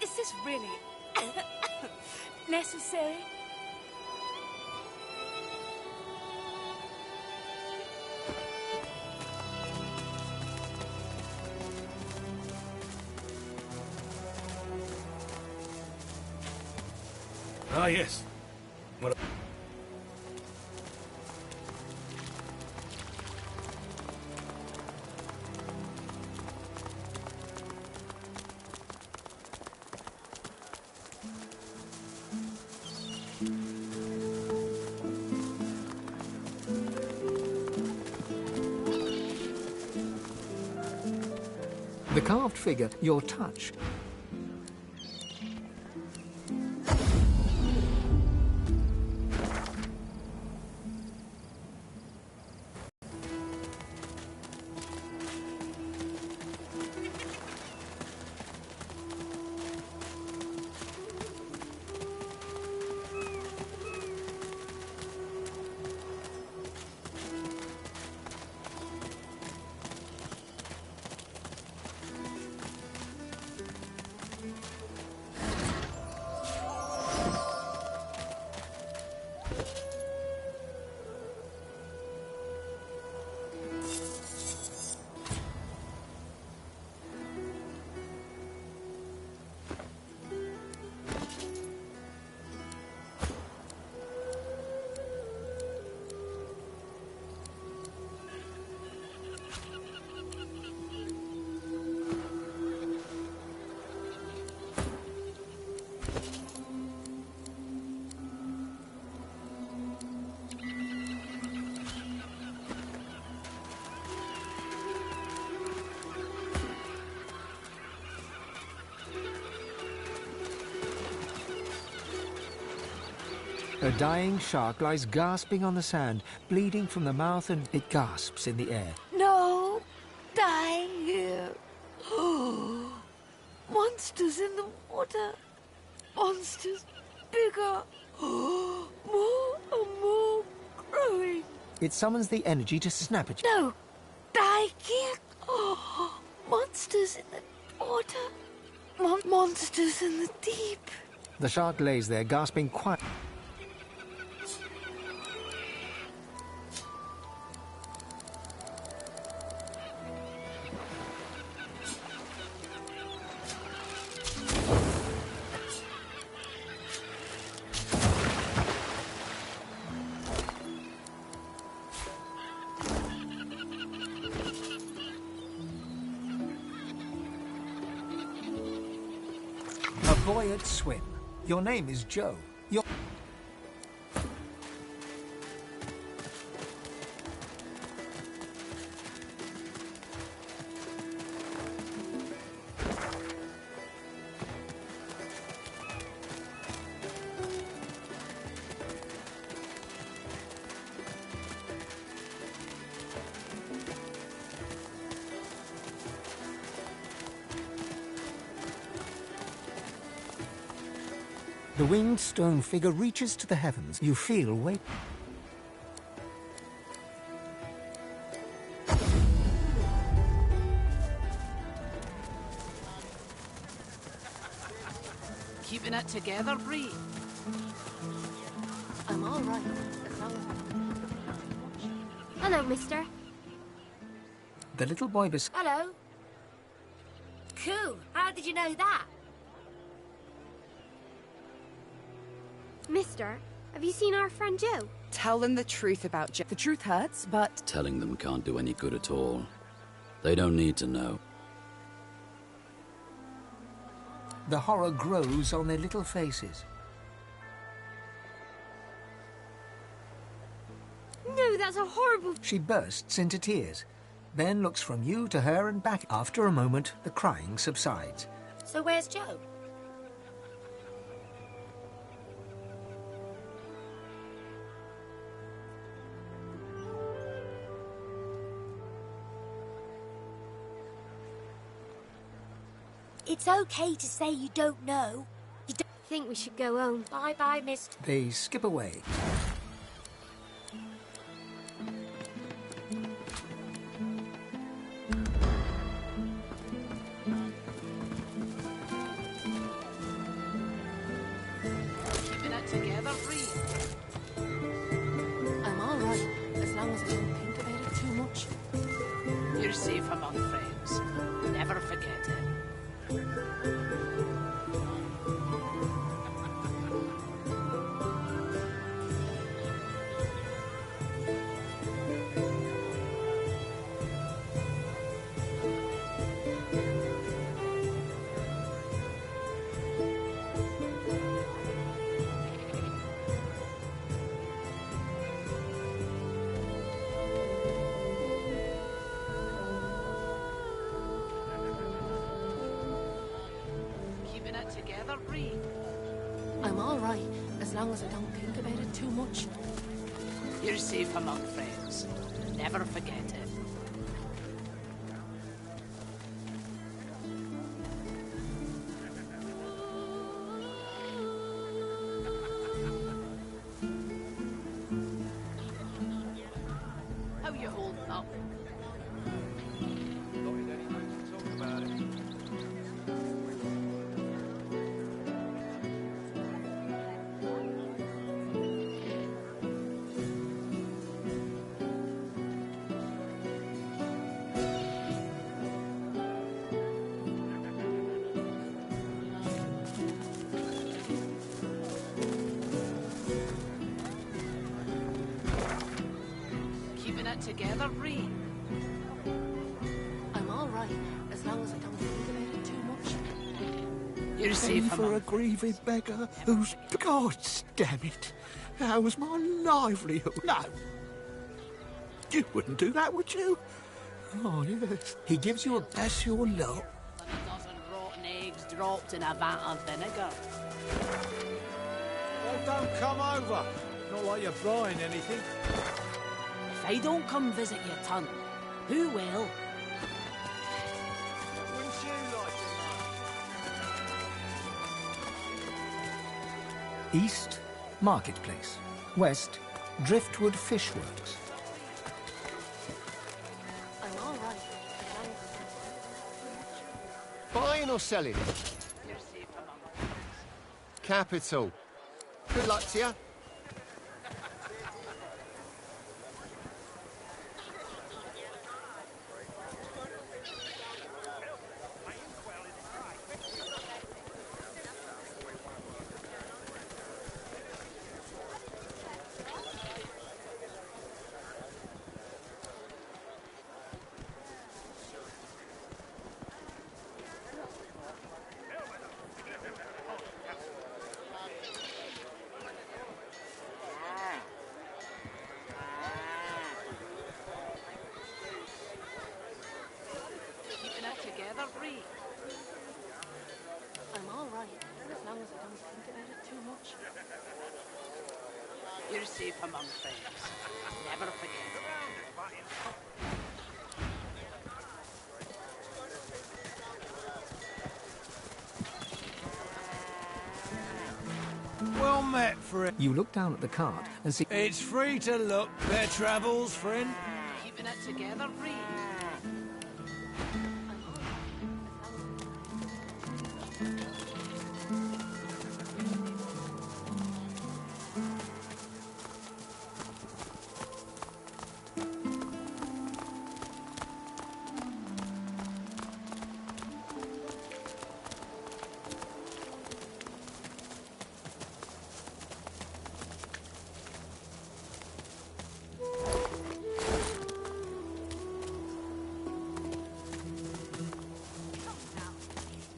Is this really necessary? Ah, yes. What? The carved figure, your touch. A dying shark lies gasping on the sand, bleeding from the mouth, and it gasps in the air. No, dying here. Monsters in the water. Monsters bigger. More and more growing. It summons the energy to snap at you. No, die here. Monsters in the water. Monsters in the deep. The shark lays there, gasping quietly. A boy at swim. Your name is Joe. You're... The winged stone figure reaches to the heavens. You feel weight. Keeping it together, Bree? I'm all right. Hello, mister. The little boy beside... Hello. Cool. How did you know that? Mister, have you seen our friend Joe? Tell them the truth about Joe. The truth hurts, but... Telling them can't do any good at all. They don't need to know. The horror grows on their little faces. No, that's a horrible... She bursts into tears, then looks from you to her and back. After a moment, the crying subsides. So where's Joe? It's okay to say you don't know. You don't think we should go home? Bye-bye, mister. They skip away. it together, Bree? I'm all right, as long as I don't think about it too much. You're safe among friends. Never forget it. How you holding up? Keeping it together, Bree? I'm all right, as long as I don't think about it too much. You're safe For a among grieving beggar who's... God damn it. How's my livelihood? No. You wouldn't do that, would you? Oh, yes. He gives you a... That's your lot. than a dozen rotten eggs dropped in a vat of vinegar. Well, don't come over. Not like you're buying anything. If I don't come visit your ton, who will? Wouldn't you like to know? East, Marketplace. West, Driftwood Fishworks. I'm all right. Buying or selling? You're safe among friends. Capital. Good luck to you. Keeping it together, Bree? I'm all right, as long as I don't think about it too much. You're safe among friends. Never forget it. Well met, friend. You look down at the cart and see... It's free to look. Their travels, friend. Keeping it together, Bree?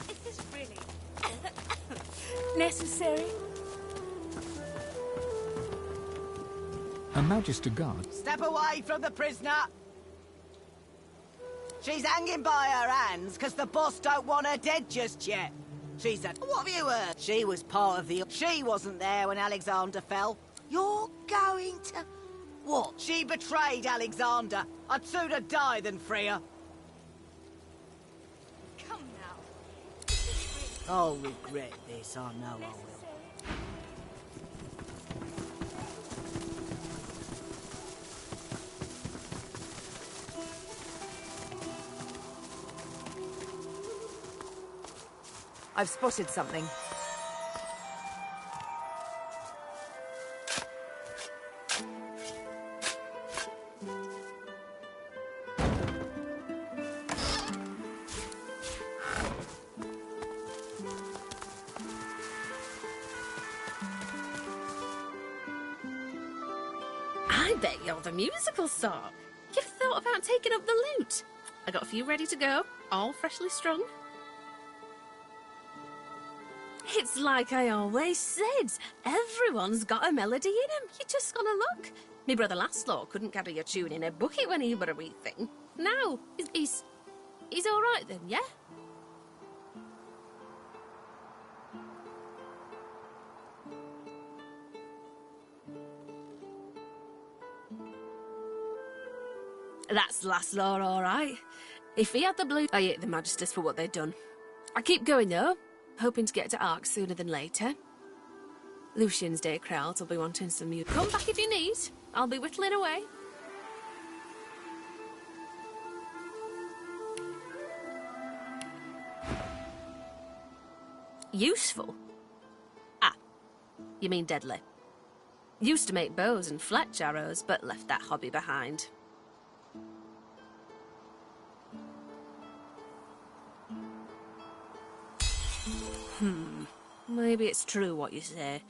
Is this really necessary? A Magister guard. Step away from the prisoner. She's hanging by her hands because the boss don't want her dead just yet. She's a... What have you heard? She was part of the... She wasn't there when Alexander fell. You're going to... What? She betrayed Alexander. I'd sooner die than free her. Come now. I'll regret this, I know I will. I've spotted something. I bet you're the musical sort. You've thought about taking up the lute. I got a few ready to go, all freshly strung. It's like I always said. Everyone's got a melody in him. You just gotta look. Me brother Laszlo couldn't carry a tune in a bucket when he were a wee thing. Now, he's all right then, yeah? That's Laszlo, all right. If he had the blue... I hate the Magisters for what they've done. I keep going, though, hoping to get to Ark sooner than later. Lucian's Day crowds will be wanting some music. Come back if you need. I'll be whittling away. Useful? Ah, you mean deadly. Used to make bows and fletch arrows, but left that hobby behind. Maybe it's true what you say.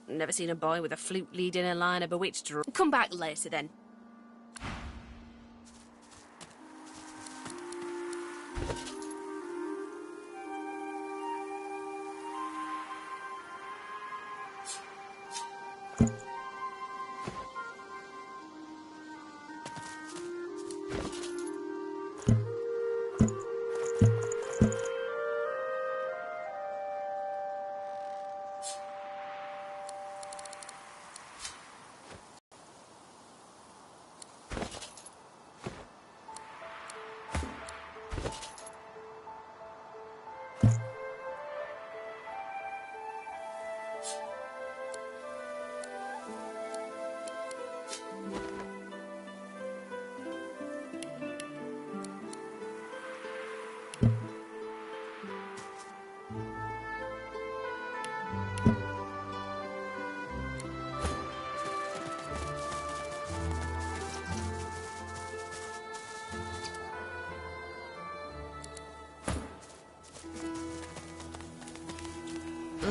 Never seen a boy with a flute leading a line of bewitched... Come back later, then.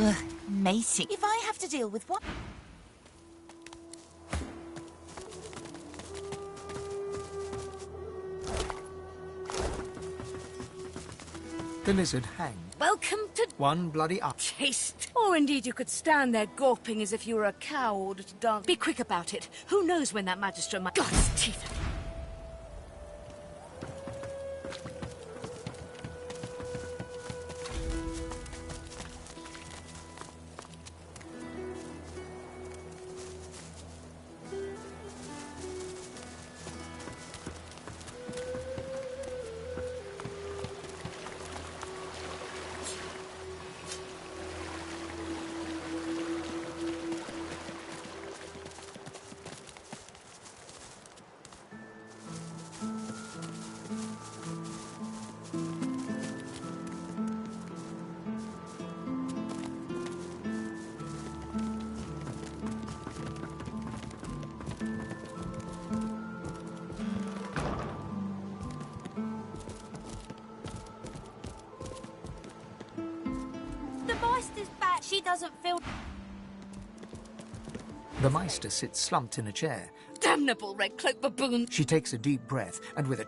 Ugh, Macy. If I have to deal with what? The lizard hangs. Welcome to One bloody up. taste. Or indeed you could stand there gawping as if you were a cow ordered to dance. Be quick about it. Who knows when that magistrate might... God's teeth. The Meister's back. She doesn't feel... The Meister sits slumped in a chair. Damnable red cloak baboon. She takes a deep breath and with a...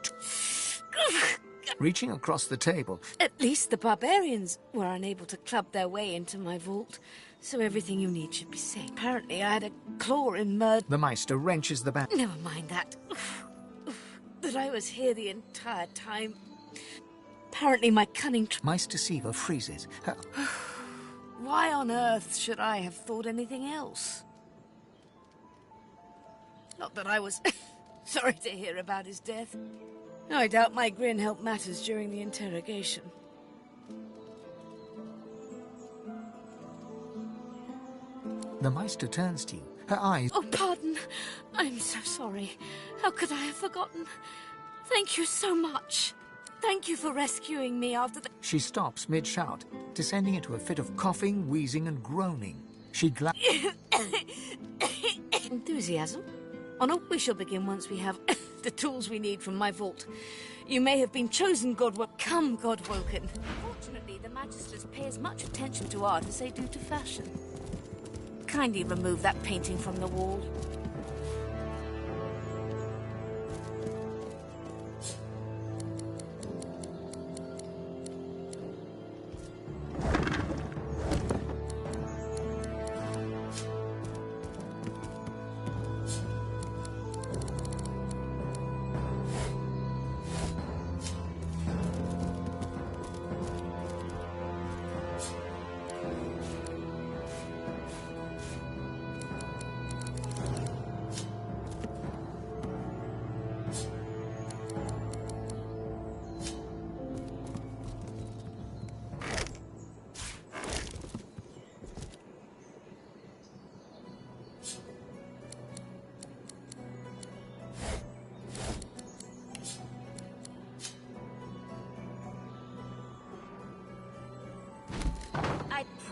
reaching across the table... At least the barbarians were unable to club their way into my vault, so everything you need should be safe. Apparently I had a claw in murder. The Meister wrenches the back... Never mind that. That I was here the entire time. Apparently my cunning... Meister Siva freezes. Her... Why on earth should I have thought anything else? Not that I was sorry to hear about his death. I doubt my grin helped matters during the interrogation. The Meister turns to you. Her eyes... Oh, pardon. I'm so sorry. How could I have forgotten? Thank you so much. Thank you for rescuing me after the... She stops mid-shout, descending into a fit of coughing, wheezing and groaning. She Enthusiasm? Oh no, we shall begin once we have the tools we need from my vault. You may have been chosen, Come, Godwoken. Fortunately, the Magisters pay as much attention to art as they do to fashion. Kindly remove that painting from the wall.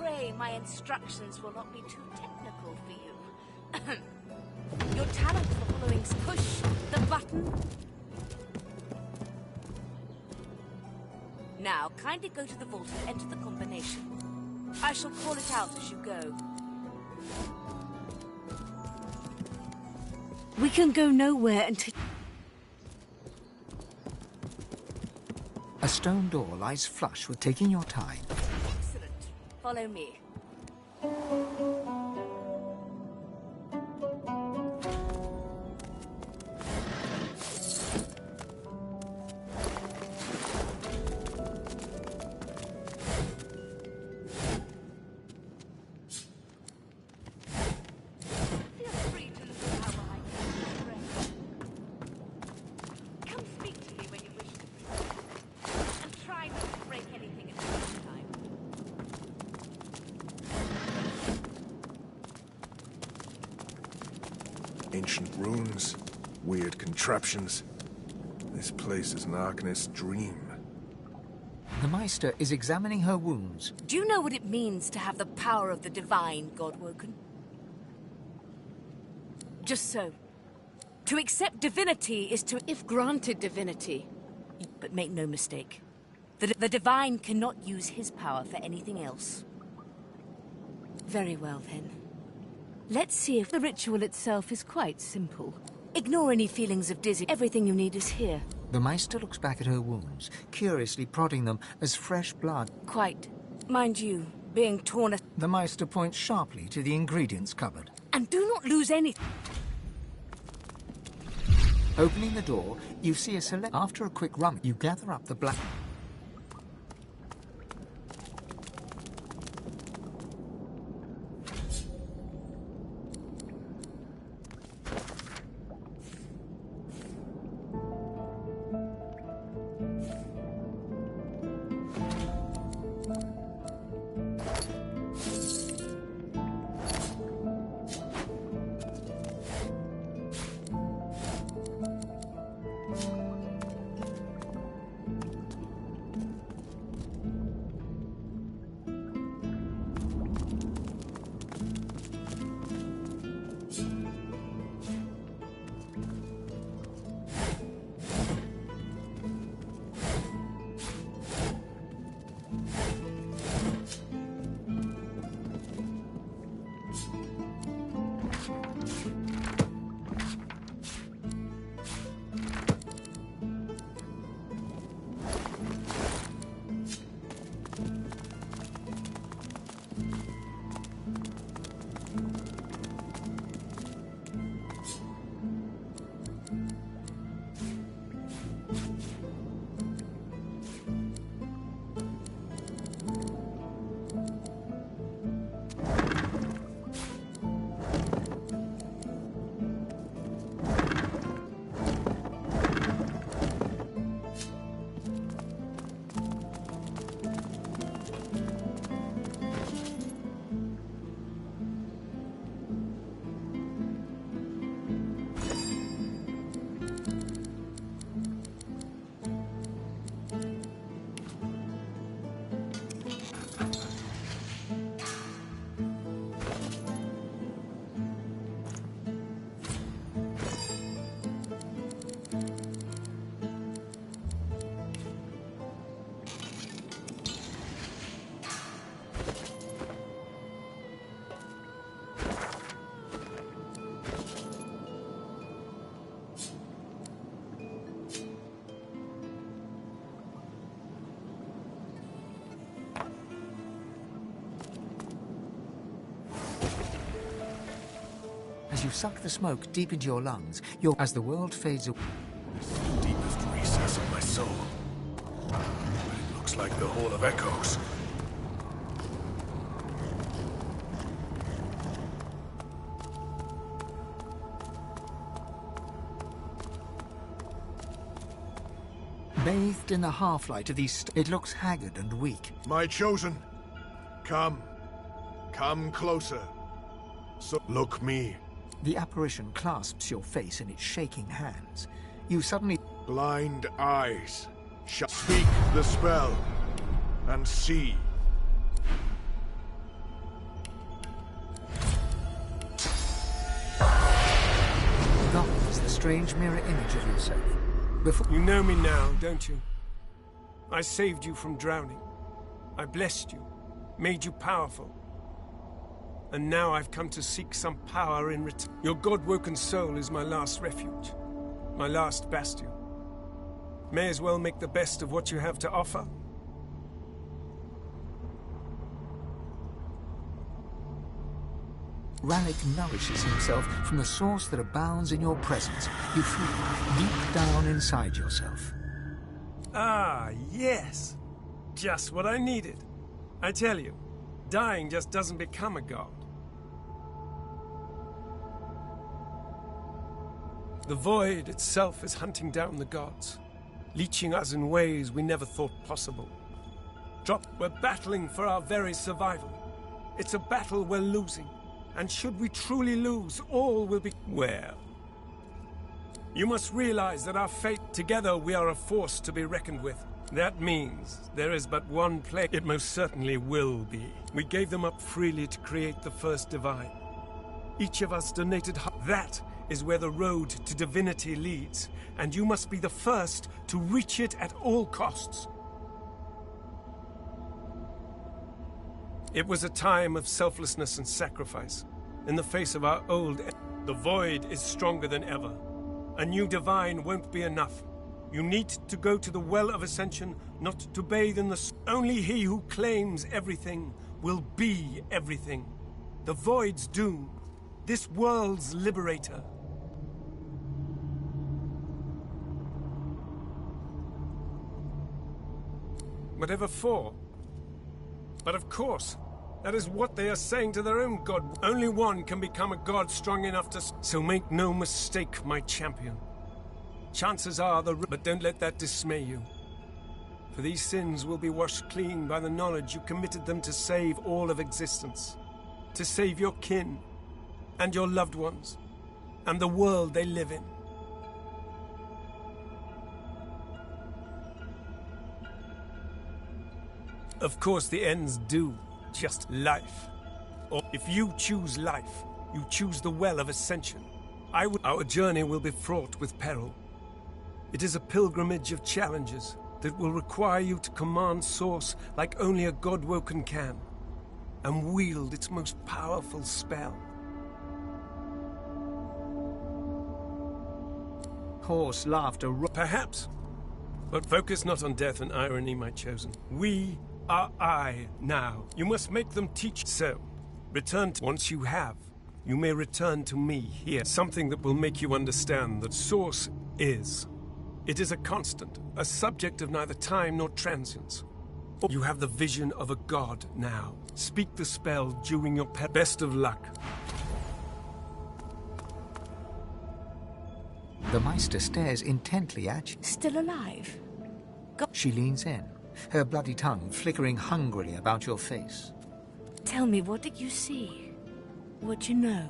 pray my instructions will not be too technical for you. Your talent for following push the button. Now, kindly go to the vault and enter the combination. I shall call it out as you go. We can go nowhere until... A stone door lies flush with taking your time. Excellent. Follow me. Ancient ruins, weird contraptions. This place is an Arcanist's dream. The Meister is examining her wounds. Do you know what it means to have the power of the divine, Godwoken? Just so. To accept divinity is to... If granted divinity. But make no mistake. The divine cannot use his power for anything else. Very well, then. Let's see if the ritual itself is quite simple. Ignore any feelings of dizzy. Everything you need is here. The Meister looks back at her wounds, curiously prodding them as fresh blood. Quite. Mind you, being torn... The Meister points sharply to the ingredients cupboard. And do not lose any... Opening the door, you see a select... After a quick rummage, you gather up the black... As you suck the smoke deep into your lungs, as the world fades away. This is the deepest recess of my soul. It looks like the Hall of Echoes. Bathed in the half-light of these... It looks haggard and weak. My chosen, come. Come closer. So look me. The apparition clasps your face in its shaking hands. You suddenly... Blind eyes. Speak the spell and see. strange mirror image of yourself. Before you know me now, don't you? I saved you from drowning. I blessed you, made you powerful. And now I've come to seek some power in return. Your God-woken soul is my last refuge, my last bastion. May as well make the best of what you have to offer. Rallick nourishes himself from the source that abounds in your presence. You feel deep down inside yourself. Ah, yes. Just what I needed. I tell you, dying just doesn't become a god. The void itself is hunting down the gods, leeching us in ways we never thought possible. We're battling for our very survival. It's a battle we're losing. And should we truly lose, all will be... Well, you must realize that our fate, together we are a force to be reckoned with. That means there is but one place. It most certainly will be. We gave them up freely to create the first divine. Each of us donated... That is where the road to divinity leads, and you must be the first to reach it at all costs. It was a time of selflessness and sacrifice. In the face of our old... The void is stronger than ever. A new divine won't be enough. You need to go to the Well of Ascension, not to bathe in the... Only he who claims everything will be everything. The void's doom. This world's liberator. Whatever for? But of course, that is what they are saying to their own god. Only one can become a god strong enough to... So make no mistake, my champion. Chances are but don't let that dismay you. For these sins will be washed clean by the knowledge you committed them to save all of existence. To save your kin, and your loved ones, and the world they live in. Of course, the ends do just life. Or if you choose life, you choose the Well of Ascension. Our journey will be fraught with peril. It is a pilgrimage of challenges that will require you to command Source like only a God-woken can, and wield its most powerful spell. Hoarse laughter. Perhaps, but focus not on death and irony, my chosen. We are I now. You must make them teach. So, return to... Once you have, you may return to me here. Something that will make you understand that Source is. It is a constant, a subject of neither time nor transience. You have the vision of a god now. Speak the spell during your best of luck. The Meister stares intently at you. Still alive? She leans in, her bloody tongue flickering hungrily about your face. Tell me, what did you see? What you know?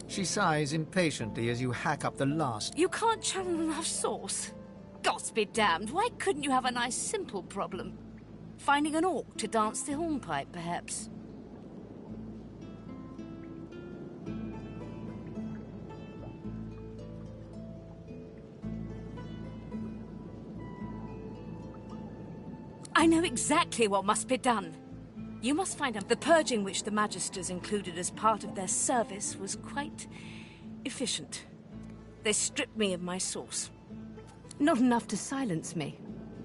She sighs impatiently as you hack up the last... You can't channel enough Source? Gods be damned, why couldn't you have a nice simple problem? Finding an orc to dance the hornpipe, perhaps? I know exactly what must be done. You must find out. The purging which the Magisters included as part of their service was quite efficient. They stripped me of my source. Not enough to silence me,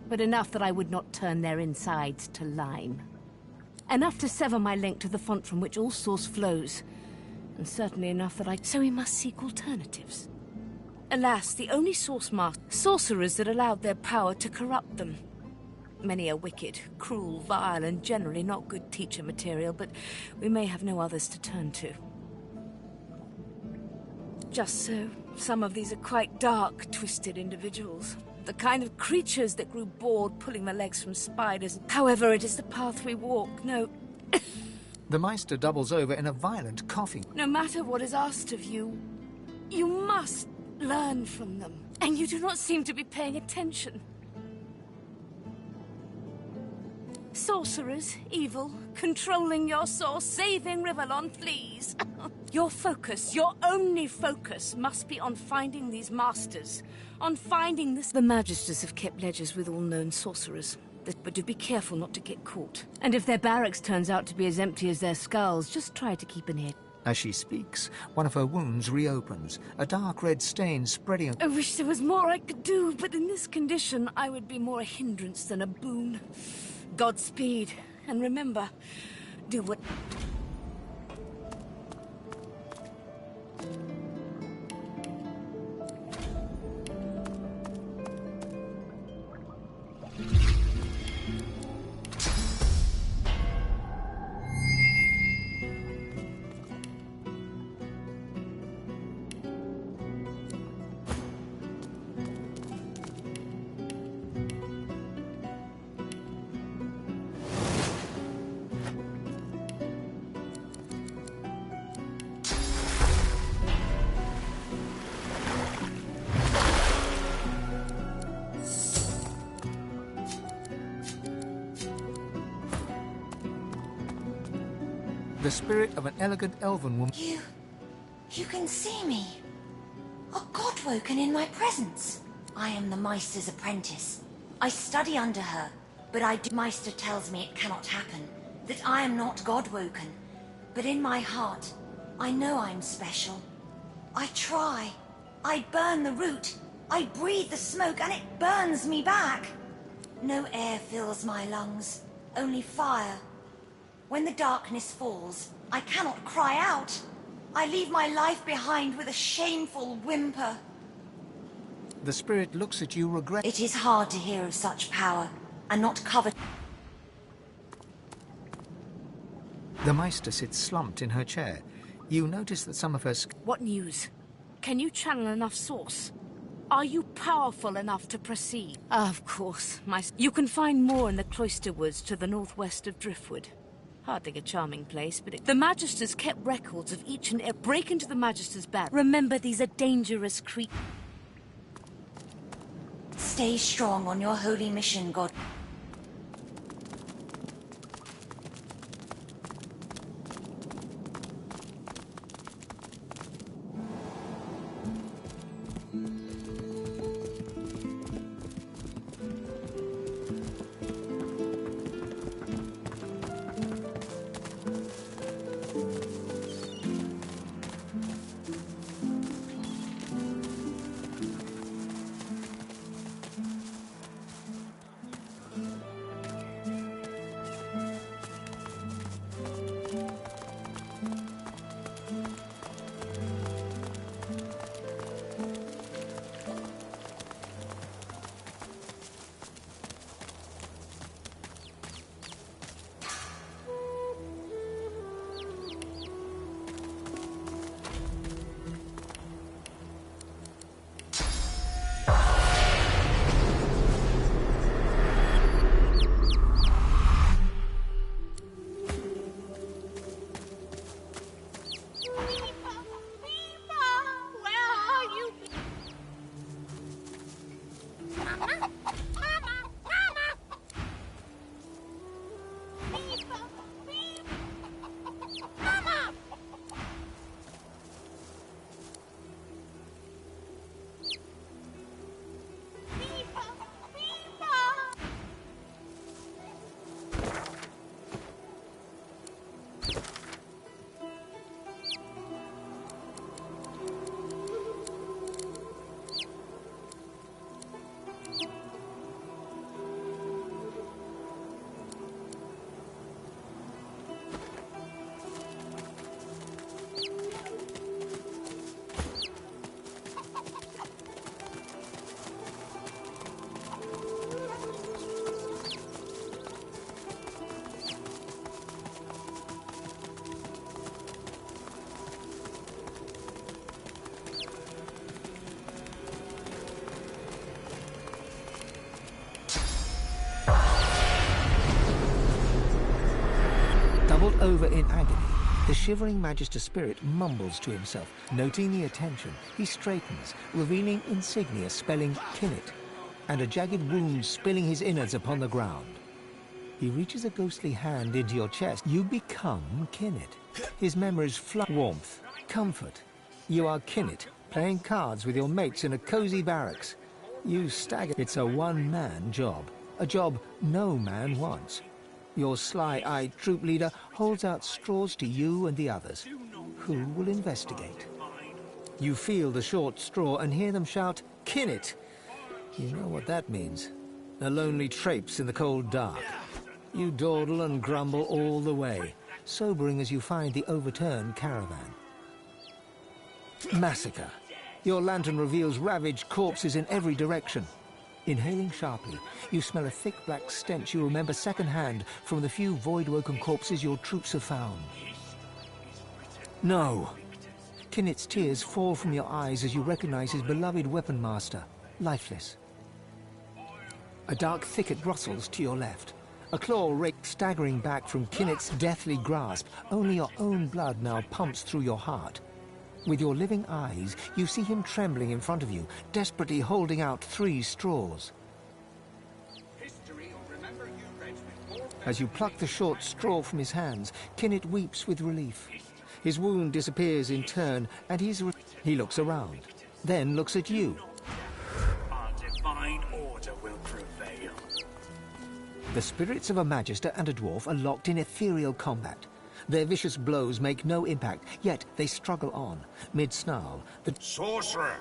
but enough that I would not turn their insides to lime. Enough to sever my link to the font from which all source flows, and certainly enough that So we must seek alternatives. Alas, the only source master... sorcerers that allowed their power to corrupt them. Many are wicked, cruel, vile, and generally not good teacher material, but we may have no others to turn to. Just so, some of these are quite dark, twisted individuals. The kind of creatures that grew bored pulling their legs from spiders. However, it is the path we walk, no... The Meister doubles over in a violent coughing. No matter what is asked of you, you must learn from them. And you do not seem to be paying attention. Sorcerers, evil, controlling your source, saving Rivellon, please. Your focus, your only focus, must be on finding these masters. On finding this... The Magisters have kept ledgers with all known sorcerers. But do be careful not to get caught. And if their barracks turns out to be as empty as their skulls, just try to keep an ear. As she speaks, one of her wounds reopens, a dark red stain spreading... I wish there was more I could do, but in this condition, I would be more a hindrance than a boon. Godspeed. And remember, do what... The spirit of an elegant elven woman... You can see me. A god woken in my presence. I am the Meister's apprentice. I study under her, but Meister tells me it cannot happen, that I am not god woken. But in my heart, I know I'm special. I try. I burn the root. I breathe the smoke and it burns me back. No air fills my lungs, only fire. When the darkness falls, I cannot cry out. I leave my life behind with a shameful whimper. The spirit looks at you regret... It is hard to hear of such power, and not covered... The Meister sits slumped in her chair. You notice that some of her... What news? Can you channel enough source? Are you powerful enough to proceed? Of course, You can find more in the cloister woods to the northwest of Driftwood. Hardly a charming place, but the Magisters kept records of each and every... Break into the Magister's barrack. Remember, these are dangerous creatures. Stay strong on your holy mission, God. Doubled over in agony, the shivering Magister spirit mumbles to himself. Noting the attention, he straightens, revealing insignia spelling "Kill It," and a jagged wound spilling his innards upon the ground. He reaches a ghostly hand into your chest. You become Kinnit. His memories flood warmth, comfort. You are Kinnit, playing cards with your mates in a cozy barracks. You stagger. It's a one-man job, a job no man wants. Your sly-eyed troop leader holds out straws to you and the others. Who will investigate? You feel the short straw and hear them shout, "Kinnit!" You know what that means. A lonely traipse in the cold dark. You dawdle and grumble all the way, sobering as you find the overturned caravan. Massacre. Your lantern reveals ravaged corpses in every direction. Inhaling sharply, you smell a thick black stench you remember secondhand from the few void-woken corpses your troops have found. No. Kinnit's tears fall from your eyes as you recognize his beloved weapon master, lifeless. A dark thicket rustles to your left. A claw rakes staggering back from Kinnit's deathly grasp. Only your own blood now pumps through your heart. With your living eyes, you see him trembling in front of you, desperately holding out 3 straws. As you pluck the short straw from his hands, Kinnit weeps with relief. His wound disappears in turn, and he looks around, then looks at you. Our divine order will prevail. The spirits of a Magister and a dwarf are locked in ethereal combat. Their vicious blows make no impact, yet they struggle on. Mid-snarl, the... Sorcerer!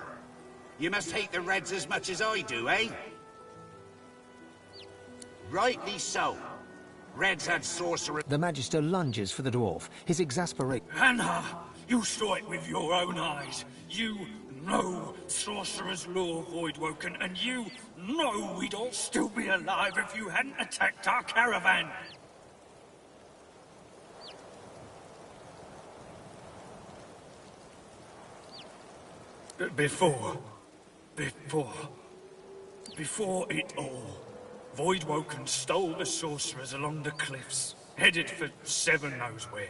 You must hate the Reds as much as I do, eh? Rightly so. Reds had sorcerer... The Magister lunges for the dwarf, his exasperation... Hannah, you saw it with your own eyes. You know Sorcerer's Law, Voidwoken, and you know we'd all still be alive if you hadn't attacked our caravan. Before it all, Voidwoken stole the sorcerers along the cliffs, headed for Seven knows where.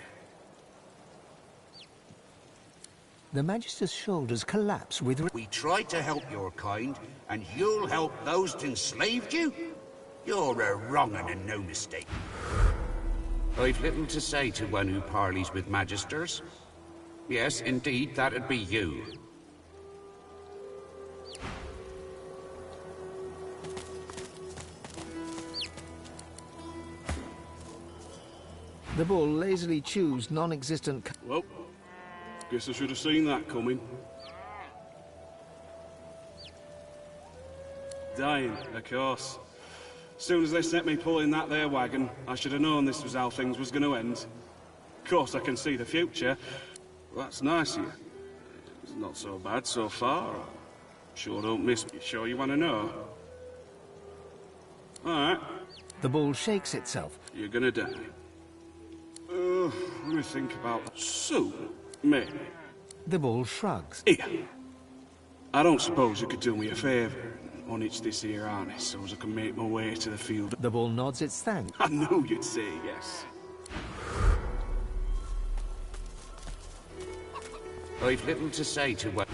The Magister's shoulders collapse with... We tried to help your kind, and you'll help those that enslaved you? You're a wrong 'un and no mistake. I've little to say to one who parleys with Magisters. Yes, indeed, that'd be you. The bull lazily chews non-existent... Well, guess I should have seen that coming. Dying, of course. As soon as they set me pulling that there wagon, I should have known this was how things was going to end. Of course, I can see the future. Well, that's nice of you. It's not so bad so far. Sure don't miss me. Sure you want to know? All right. The bull shakes itself. You're gonna die. Let me think about that. Soon, maybe. The bull shrugs. Here. I don't suppose you could do me a favour and unhitch this here harness so as I can make my way to the field. The bull nods its thanks. I knew you'd say yes. I've little to say to one...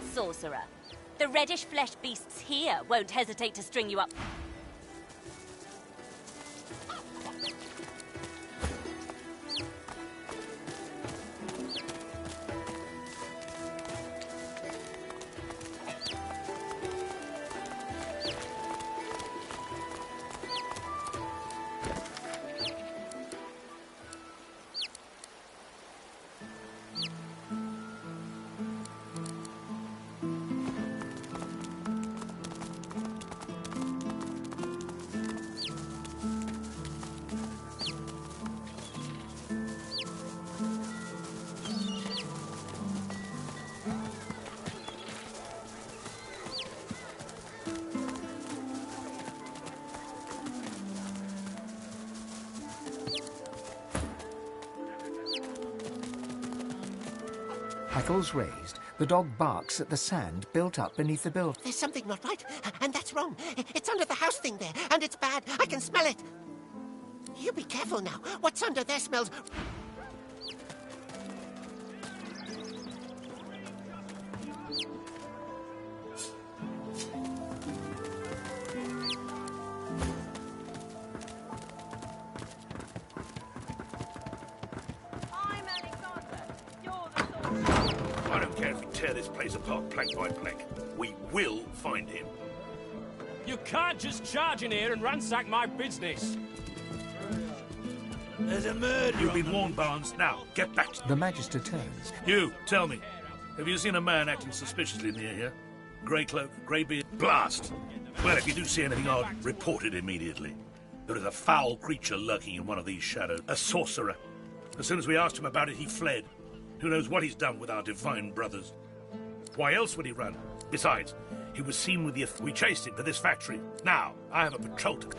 sorcerer. The reddish-fleshed beasts here won't hesitate to string you up. Hackles raised, the dog barks at the sand built up beneath the building. There's something not right, and that's wrong. It's under the house thing there, and it's bad. I can smell it. You be careful now. What's under there smells... I don't care if we tear this place apart plank by plank. We will find him. You can't just charge in here and ransack my business. There's a murder. You've been warned, Barnes. Now, get back. The Magister turns. You, tell me. Have you seen a man acting suspiciously near here? Grey cloak, grey beard, blast! Well, if you do see anything odd, report it immediately. There is a foul creature lurking in one of these shadows. A sorcerer. As soon as we asked him about it, he fled. Who knows what he's done with our divine brothers? Why else would he run? Besides, he was seen with the... We chased him to this factory. Now, I have a patrol to...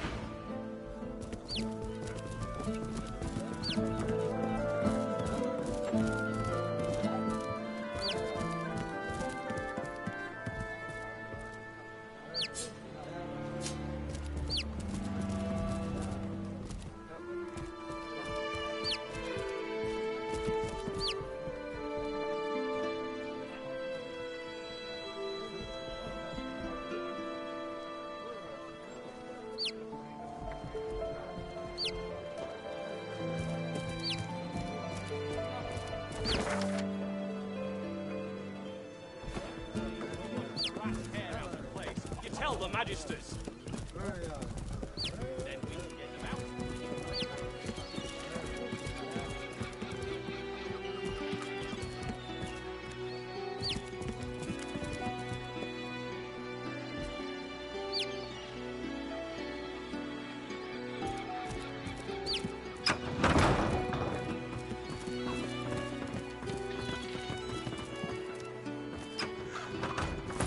You tell the Magisters. Then we can get them out.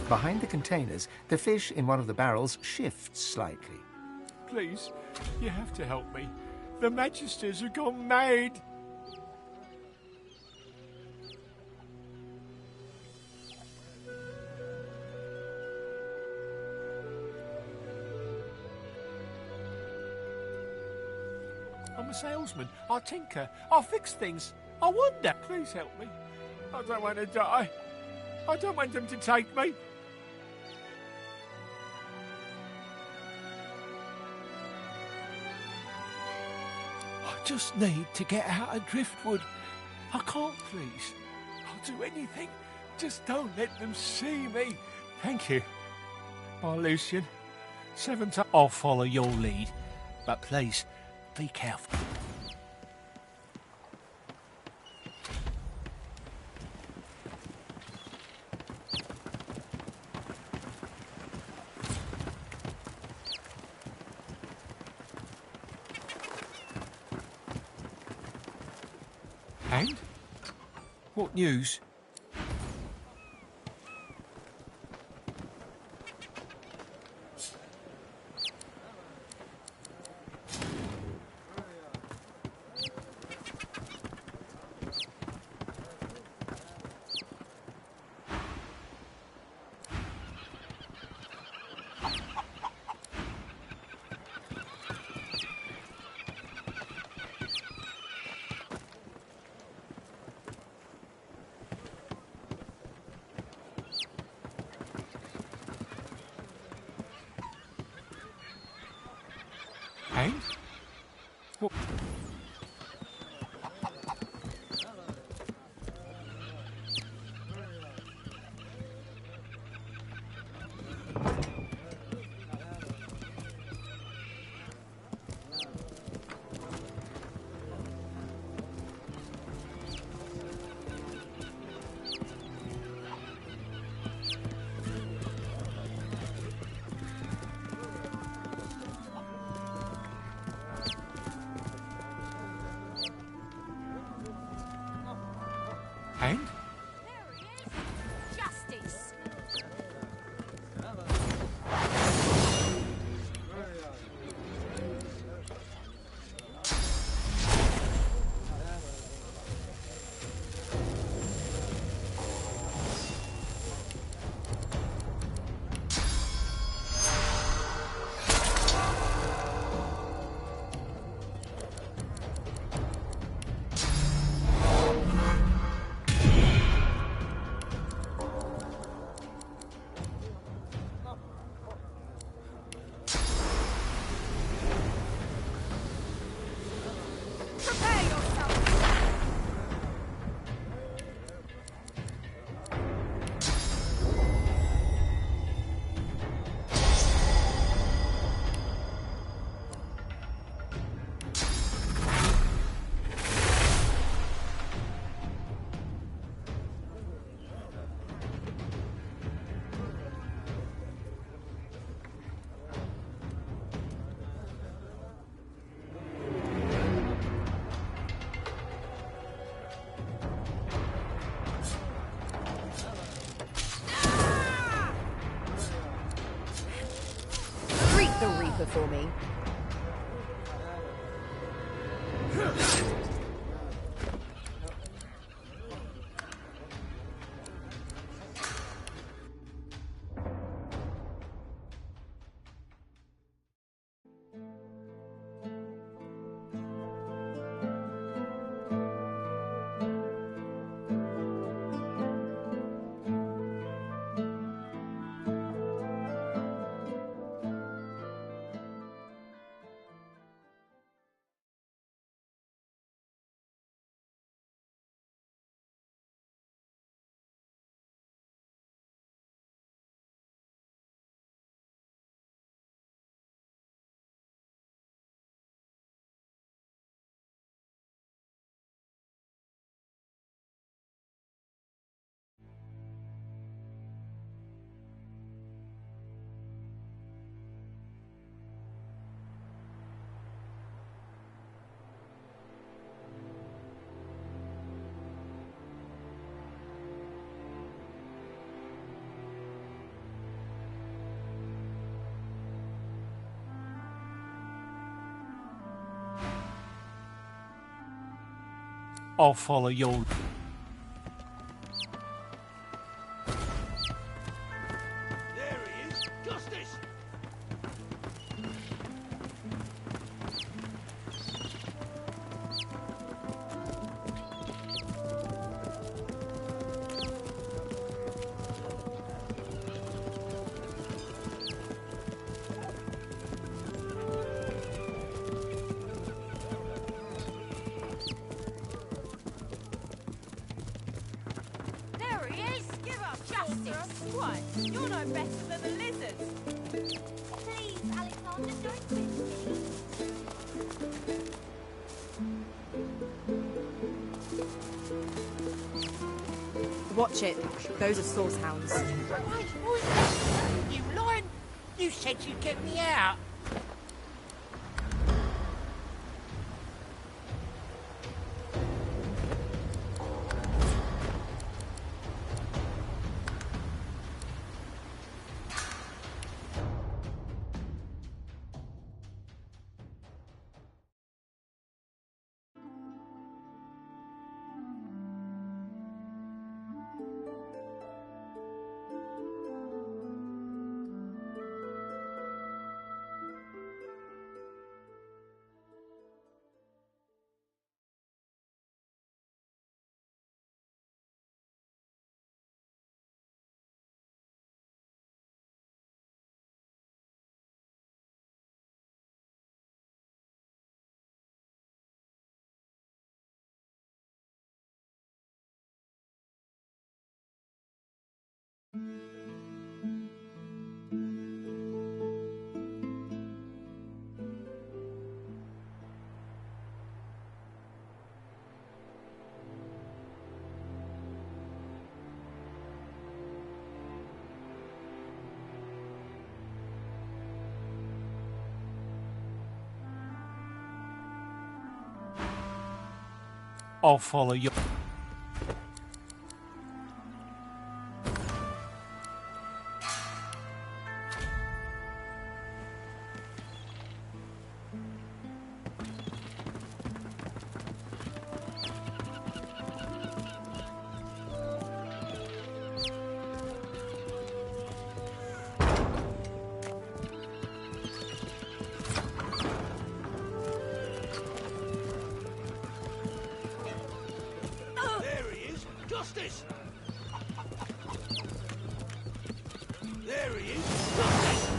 Behind the containers, the fish in one of the barrels shifts slightly. Please, you have to help me. The Magisters have gone mad. I'm a salesman. I tinker. I fix things. I wonder. Please help me. I don't want to die. I don't want them to take me. I just need to get out of Driftwood. I can't, please. I'll do anything. Just don't let them see me. Thank you. Bye, Lucian. 7 times. I'll follow your lead. But please, be careful. And? What news? And? What? And? Justice! Prepare yourself! Greet the Reaper for me. I'll follow your... There he is! Justice! There he is! Give us justice! What? You're no better than the lizards! Please, Alexander, don't pinch me. Watch it. Those are source hounds. You lion! You said you'd get me out. I'll follow you. There he is! Justice! There he is! Justice!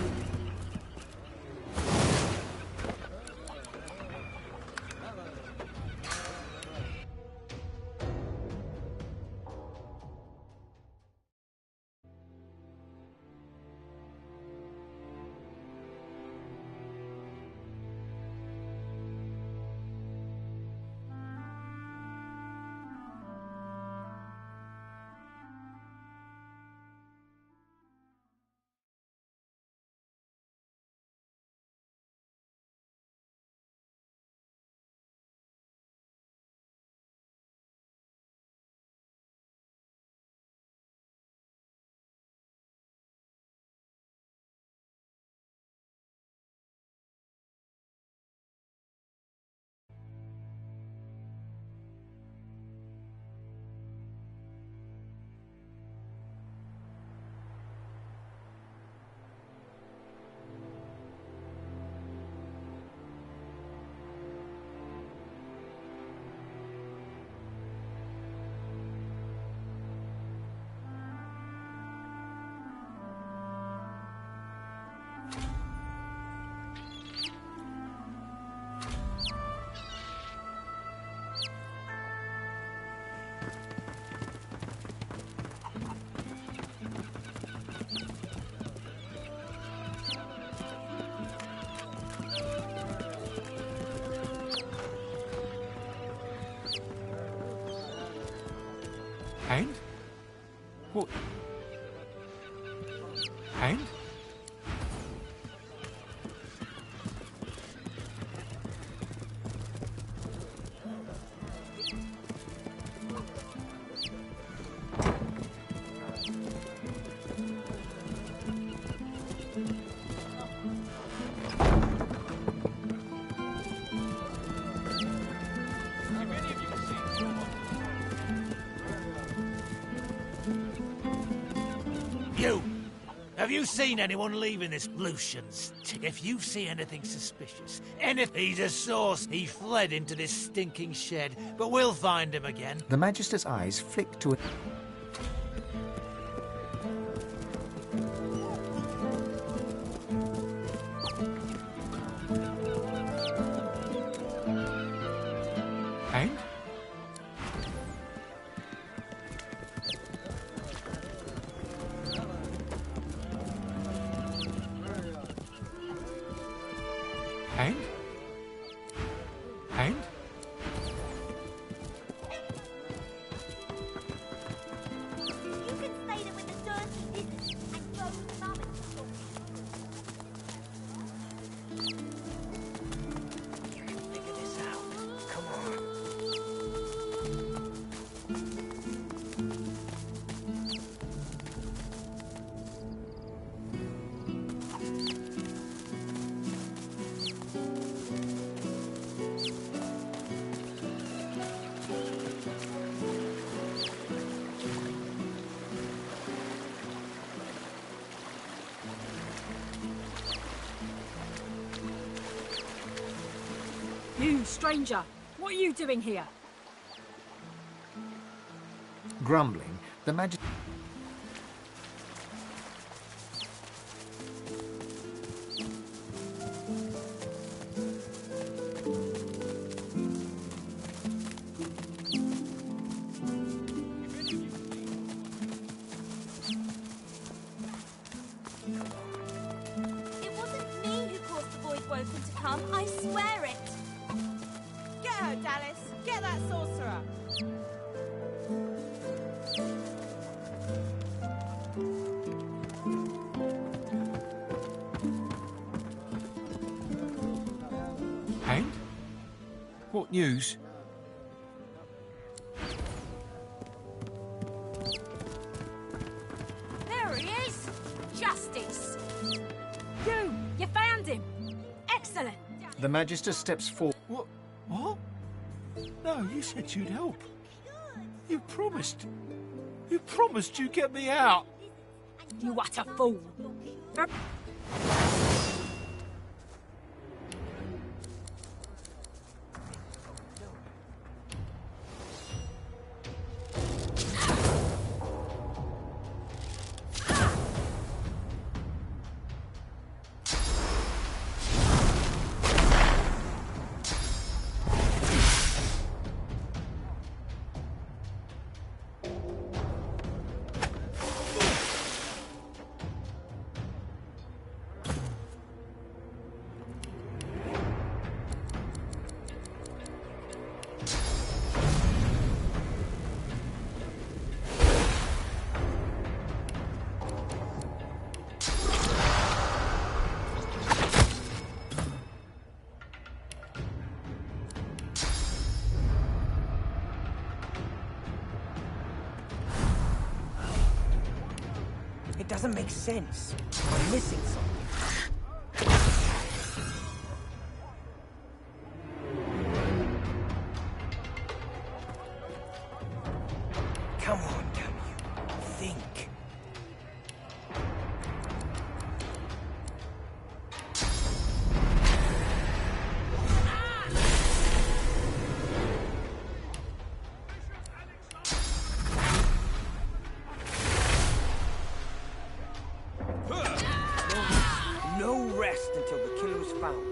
And? What? And? You! Have you seen anyone leaving this Lucian's? If you see anything suspicious, he's a source. He fled into this stinking shed, but we'll find him again. The Magister's eyes flick to a... And? And? And? You can stay there with the dirty dinners and go with Mum and talk. Figure this out. Come on. You, stranger, what are you doing here? Grumbling, the Magister... come, I swear it. Get her, Dallas. Get that sorcerer. And? What news? There he is. Justice. You found him. Excellent. The Magister steps forward. What? No, you said you'd help. You promised. You promised you'd get me out. You utter fool. It doesn't make sense. I'm missing something. Come on, damn you. Think. No rest until the killer is found.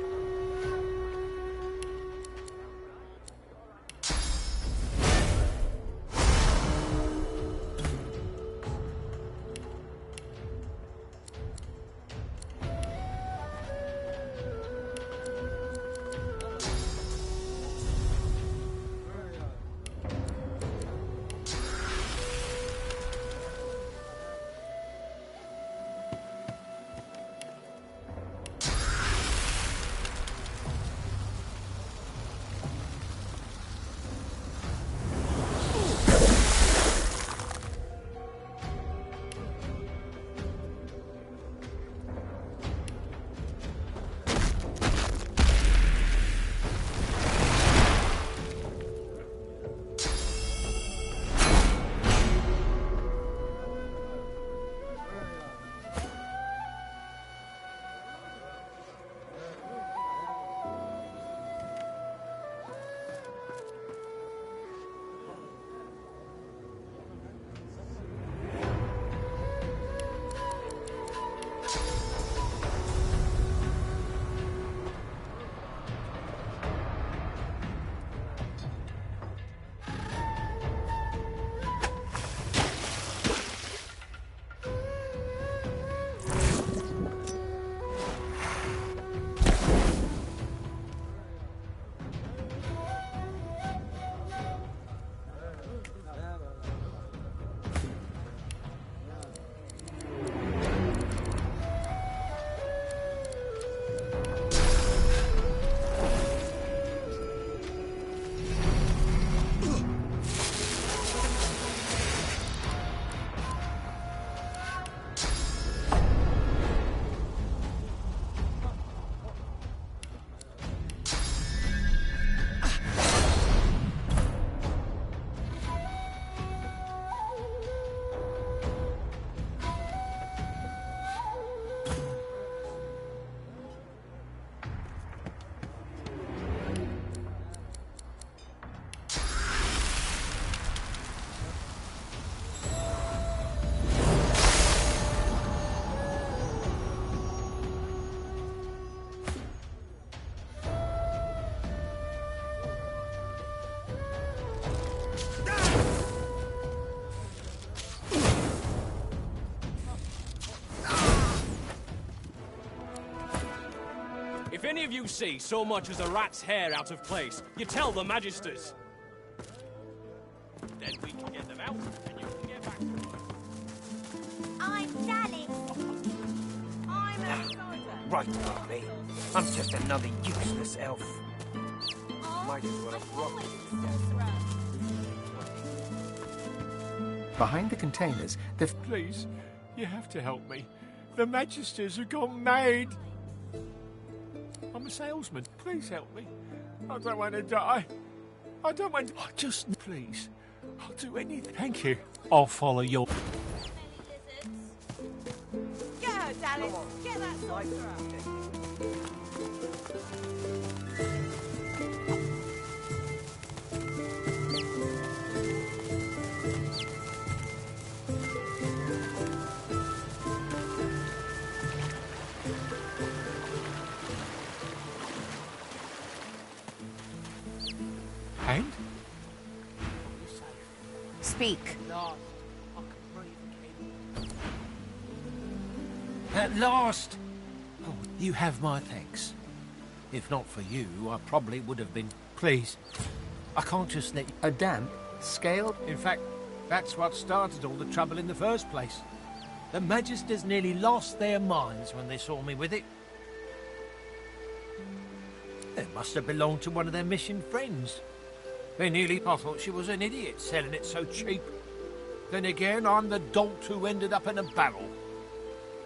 If any of you see so much as a rat's hair out of place, you tell the Magisters. Then we can get them out, and you can get back to work. I'm Dallas. I'm a soldier. Right about me. I'm just another useless elf. Might as well have rocked. Behind the containers, the... Please, you have to help me. The Magisters have gone mad. I'm a salesman. Please help me. I don't want to die. I don't want to... Oh, just please. I'll do anything. Thank you. I'll follow your... Get her, Dallas. Get that sorcerer. And? Speak. At last! Oh, you have my thanks. If not for you, I probably would have been... Please, I can't just let you... A damp, scaled... In fact, that's what started all the trouble in the first place. The Magisters nearly lost their minds when they saw me with it. It must have belonged to one of their mission friends. I thought she was an idiot selling it so cheap. Then again, I'm the dolt who ended up in a barrel.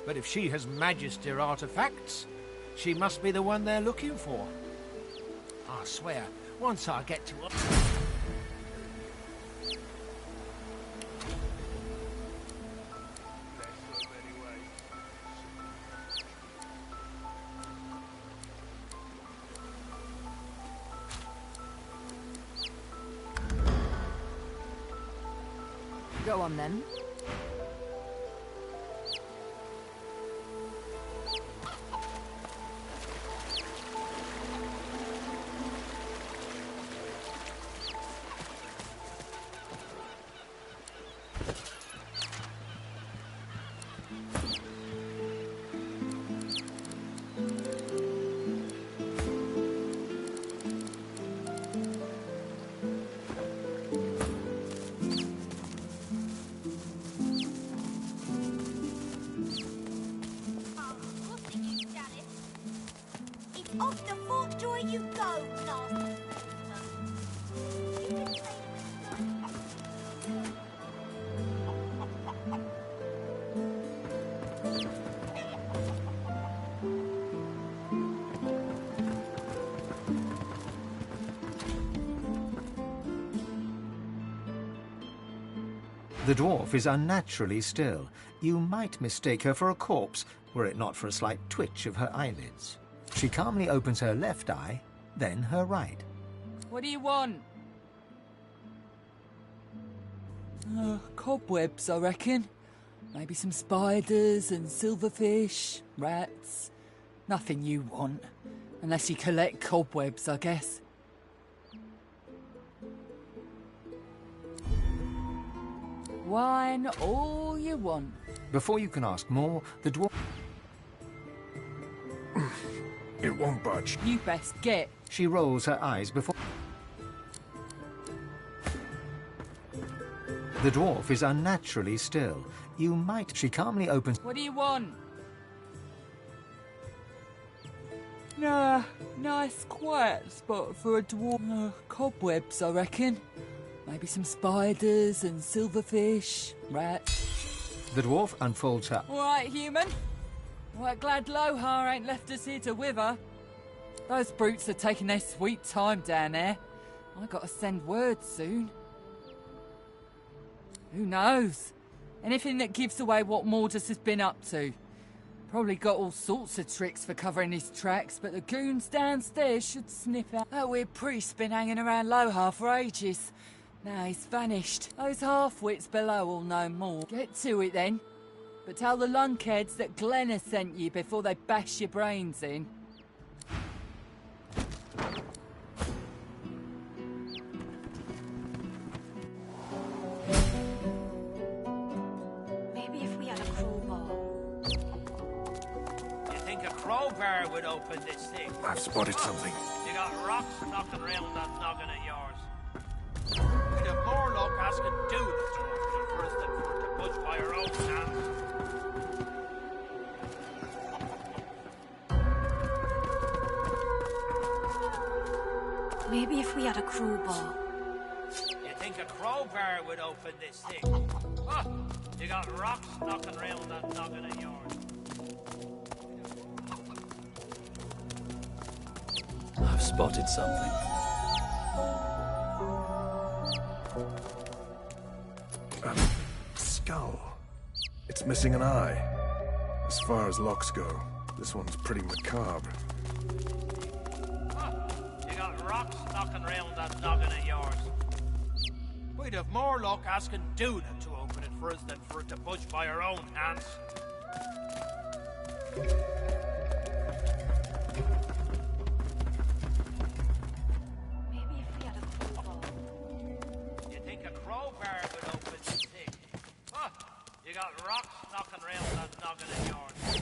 But if she has Magister artifacts, she must be the one they're looking for. I swear, once I get to her... Go on then. Off the fort door you go, nasty. The dwarf is unnaturally still. You might mistake her for a corpse, were it not for a slight twitch of her eyelids. She calmly opens her left eye, then her right. What do you want? Cobwebs, I reckon. Maybe some spiders and silverfish, rats. Nothing you want. Unless you collect cobwebs, I guess. Wine all you want. Before you can ask more, the dwarf... It won't budge. You best get. She rolls her eyes before... The dwarf is unnaturally still. You might... She calmly opens... What do you want? Nah, nice quiet spot for a dwarf. Cobwebs, I reckon. Maybe some spiders and silverfish, rats. The dwarf unfolds her... All right, human. Right, glad Lohar ain't left us here to wither. Those brutes are taking their sweet time down there. I gotta send word soon. Who knows? Anything that gives away what Mordus has been up to. Probably got all sorts of tricks for covering his tracks, but the goons downstairs should sniff out. That weird priest's been hanging around Lohar for ages. Now he's vanished. Those half-wits below will know more. Get to it then. But tell the lunkheads that Glenn has sent you before they bash your brains in. Maybe if we had a crowbar. You think think a crowbar would open this thing? I've spotted something. You got rocks knocking around that noggin of yours. We'd have more luck asking Dude to open it for us than for it to budge by our own hands. Maybe if we had a crowbar. You think a crowbar would open this thing? Oh, you got rocks knocking around that noggin of yours. I've spotted something. A skull. It's missing an eye. As far as locks go, this one's pretty macabre. You got rocks knocking around that noggin of yours. We'd have more luck asking Duna to open it for us than for it to budge by our own hands. Maybe if we had a crowbar. You think a crowbar would open this thing? Oh, you got rocks knocking around that noggin of yours.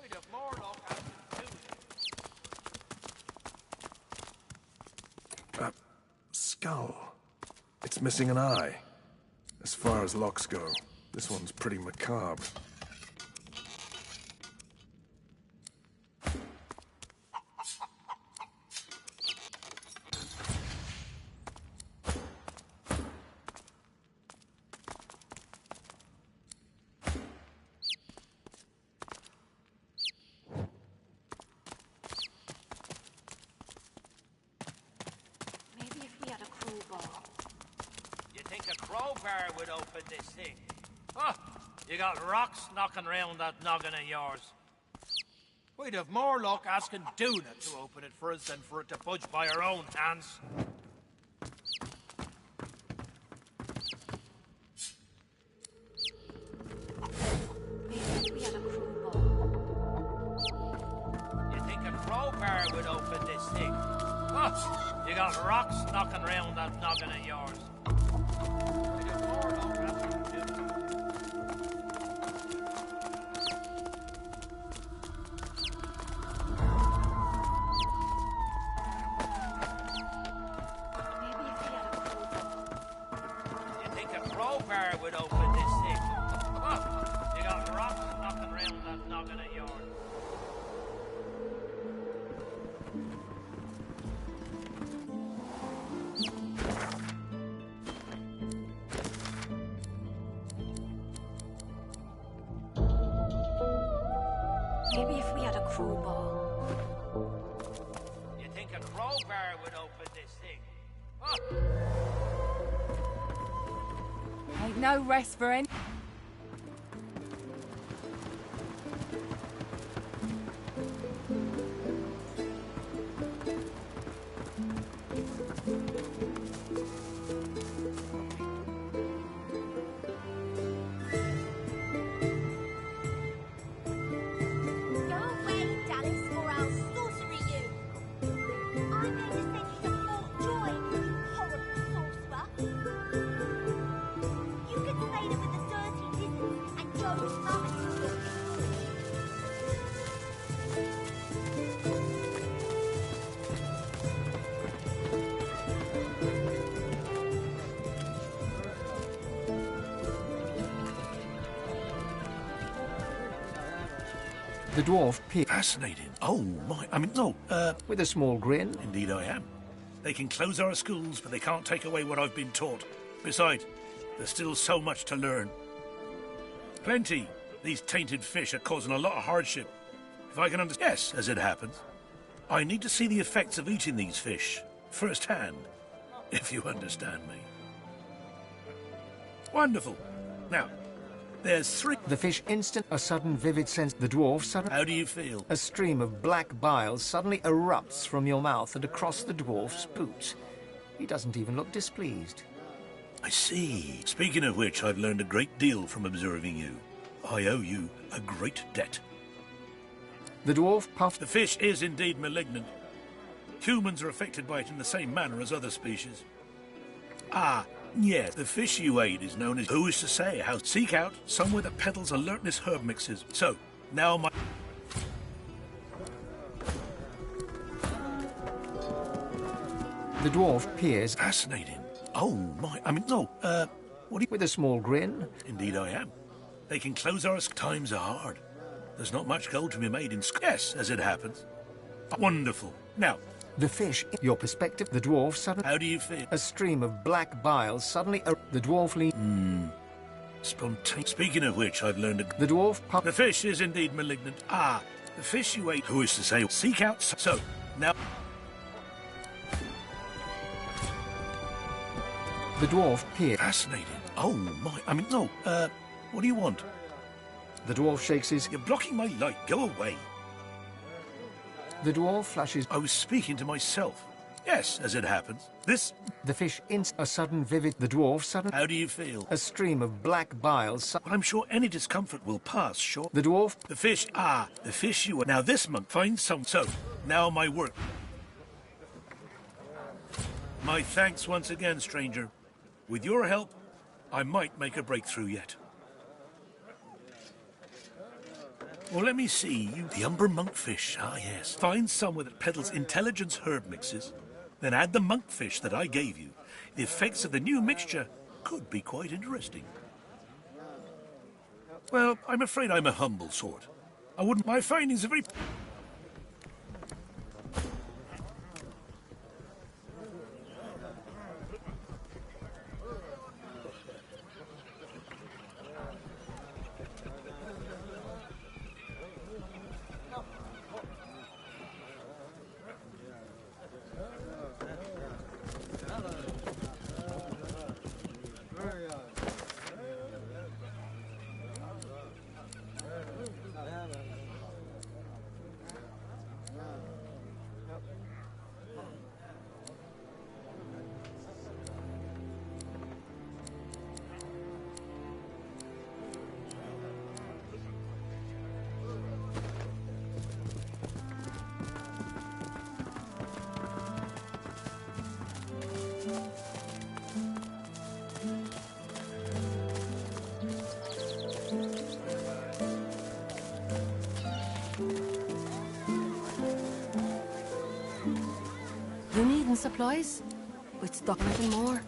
We'd have more luck asking Duna. A skull. It's missing an eye. As far as locks go, this one's pretty macabre. Maybe if we had a crowbar. You think a crowbar would open this thing? Oh, you got rocks knocking around that noggin of yours. We'd have more luck asking Duna to open it for us than for it to budge by our own hands. Maybe if we had a crowbar. You think a crowbar would open this thing? Oh, you got rocks knocking around that noggin of yours. We'd have more luck asking Duna. Maybe if we had a crowbar. You think a crowbar would open this thing? Oh, you got rocks knocking around that noggin of yours. Maybe if we had a crowbar. You think a crowbar would open this thing? Oh, Ain't no rest for any. Go away, Dallas, or I'll sorcery you. I'm going to send you to Fort Joy, you horrible sorcerer. You can stay there with the dirty lizards and Joe's mother. The dwarf peered. Fascinating. Oh, my. I mean, no, With a small grin. Indeed I am. They can close our schools, but they can't take away what I've been taught. Besides, there's still so much to learn. Plenty. These tainted fish are causing a lot of hardship. If I can understand... Yes, as it happens. I need to see the effects of eating these fish, firsthand, if you understand me. Wonderful. Now, there's 3... The fish instant a sudden vivid sense. The dwarf suddenly... How do you feel? A stream of black bile suddenly erupts from your mouth and across the dwarf's boots. He doesn't even look displeased. I see. Speaking of which, I've learned a great deal from observing you. I owe you a great debt. The dwarf puffed. The fish is indeed malignant. Humans are affected by it in the same manner as other species. Ah, yeah, the fish you ate is known as... Who is to say how... Seek out somewhere that peddles alertness herb mixes. So, Now my... The dwarf peers. Fascinating. Oh, my... I mean, no, what do you... With a small grin. Indeed I am. They can close our... Times are hard. There's not much gold to be made in... Yes, as it happens. Wonderful. Now... The fish, your perspective, the dwarf suddenly... How do you feel? A stream of black bile suddenly... The dwarf Spontaneous. Speaking of which, I've learned... The dwarf... The fish is indeed malignant. Ah, the fish you ate... Who is to say... Seek out... So, now... The dwarf peers. Fascinating. Oh, my... I mean, no, what do you want? The dwarf shakes his... You're blocking my light. Go away. The dwarf flashes... I was speaking to myself. Yes, as it happens. This... The fish a sudden vivid... The dwarf sudden... How do you feel? A stream of black bile... Well, I'm sure any discomfort will pass, sure. The dwarf... The fish... Ah, the fish you... Now this monk finds some... So, now my work. My thanks once again, stranger. With your help, I might make a breakthrough yet. Well, let me see. You, the umber monkfish. Ah, yes. Find somewhere that peddles intelligence herb mixes. Then add the monkfish that I gave you. The effects of the new mixture could be quite interesting. Well, I'm afraid I'm a humble sort. I wouldn't... My findings are very... You needing supplies? We'd stock nothing more.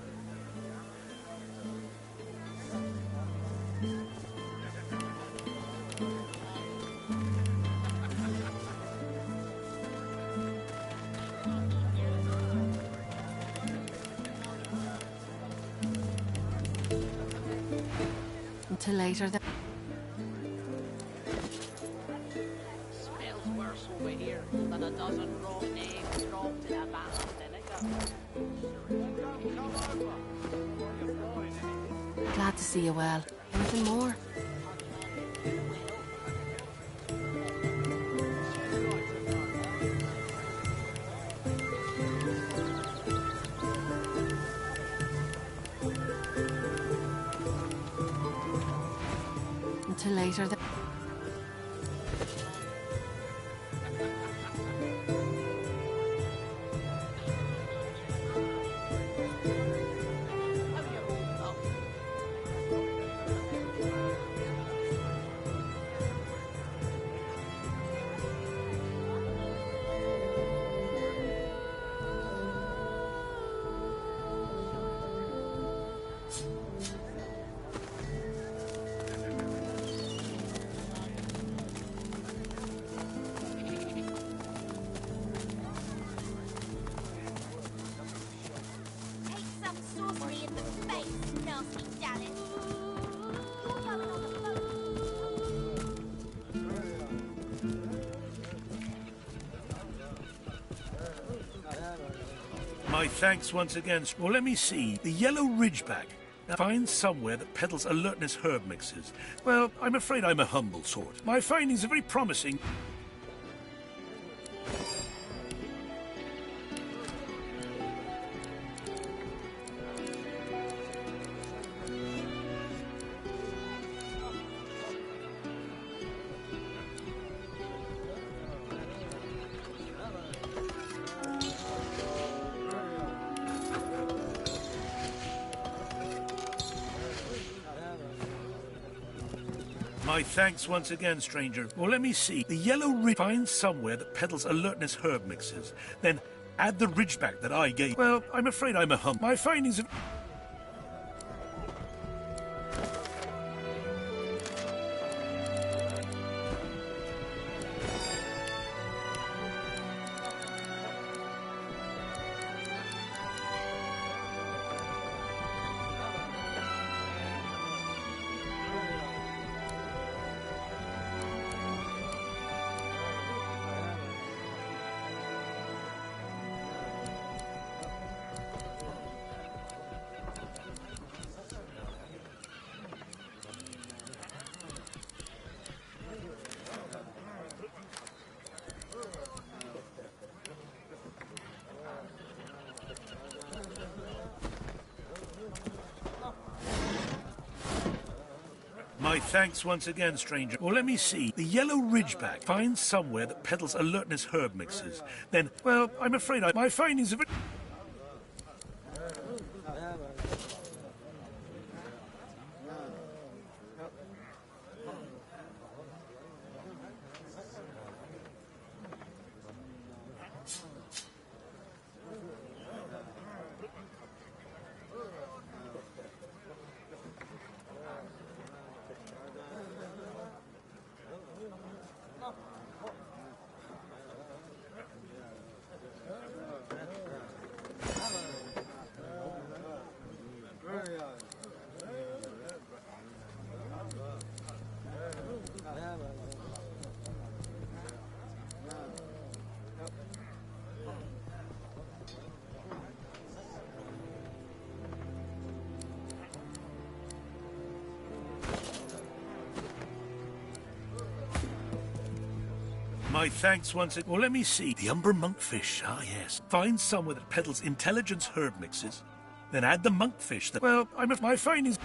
Until later then. Smells worse over here than a dozen raw eggs dropped in a bath vinegar. Glad to see you well. Anything more? Until later then. My thanks once again. Well, let me see. The yellow ridgeback. Now, find somewhere that peddles alertness herb mixes. Well, I'm afraid I'm a humble sort. My findings are very promising. My My thanks once again, stranger. Well, let me see. The yellow ridge. Find somewhere that peddles alertness herb mixes. Then add the ridgeback that I gave. Well, I'm afraid I'm a hump. My findings of... My thanks once again, stranger. Well, let me see. The yellow ridgeback. Find somewhere that peddles alertness herb mixes. Then, well, I'm afraid my findings of it... My thanks once again. Well, let me see. The umber monkfish. Ah, yes. Find somewhere that peddles intelligence herb mixes. Then add the monkfish that... Well, my findings...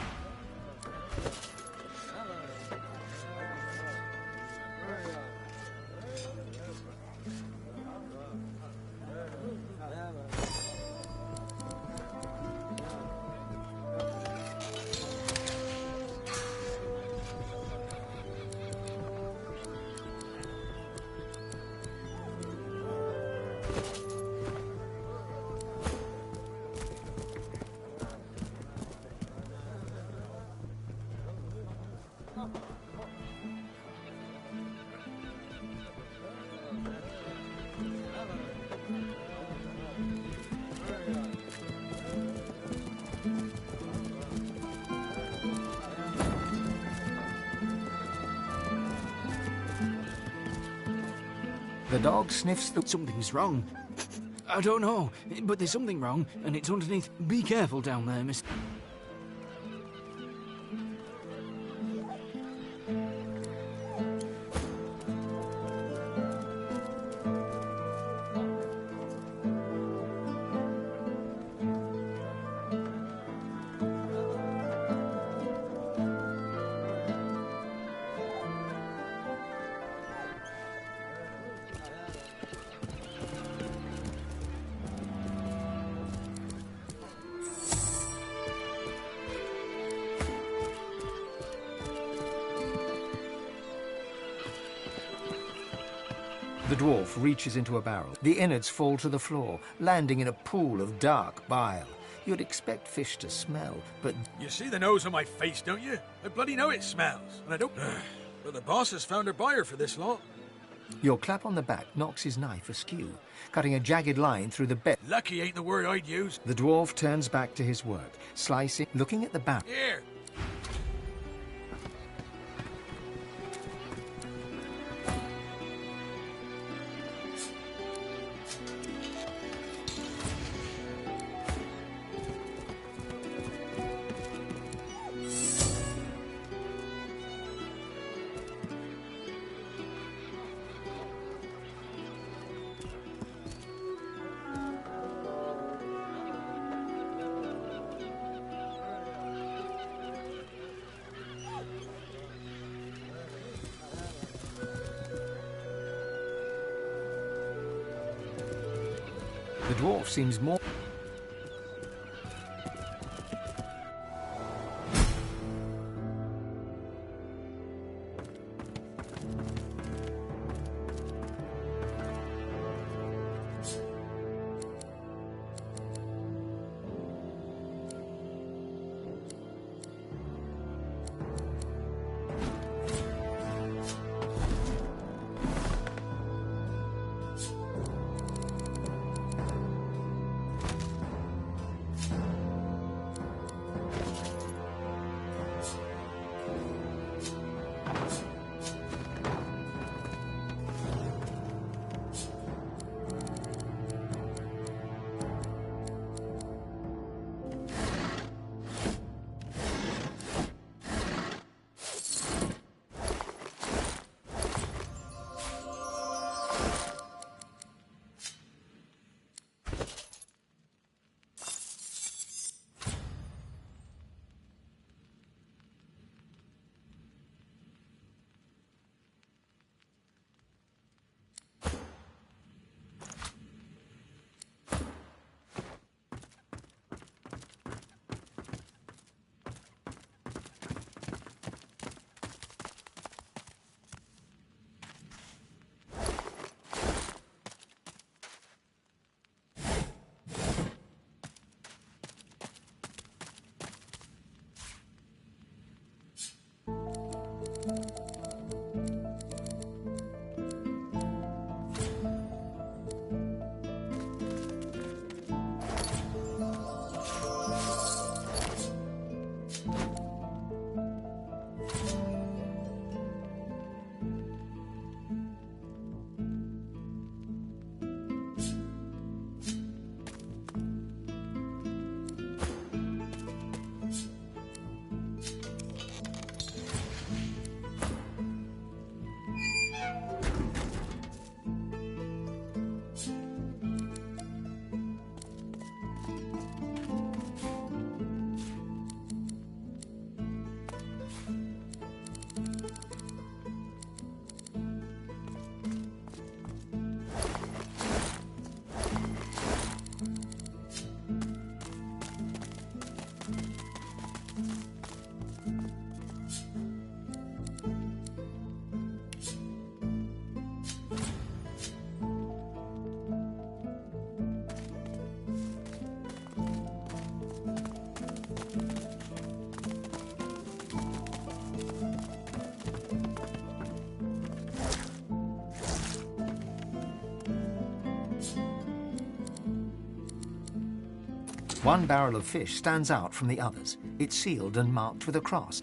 The dog sniffs the... Something's wrong. I don't know, but there's something wrong, and it's underneath. Be careful down there, miss. The dwarf reaches into a barrel. The innards fall to the floor, landing in a pool of dark bile. You'd expect fish to smell, but... You see the nose on my face, don't you? I bloody know it smells, and I don't... But the boss has found a buyer for this lot. Your clap on the back knocks his knife askew, cutting a jagged line through the bed. Lucky ain't the word I'd use. The dwarf turns back to his work, slicing, looking at the barrel. Here. The dwarf seems more... One barrel of fish stands out from the others. It's sealed and marked with a cross.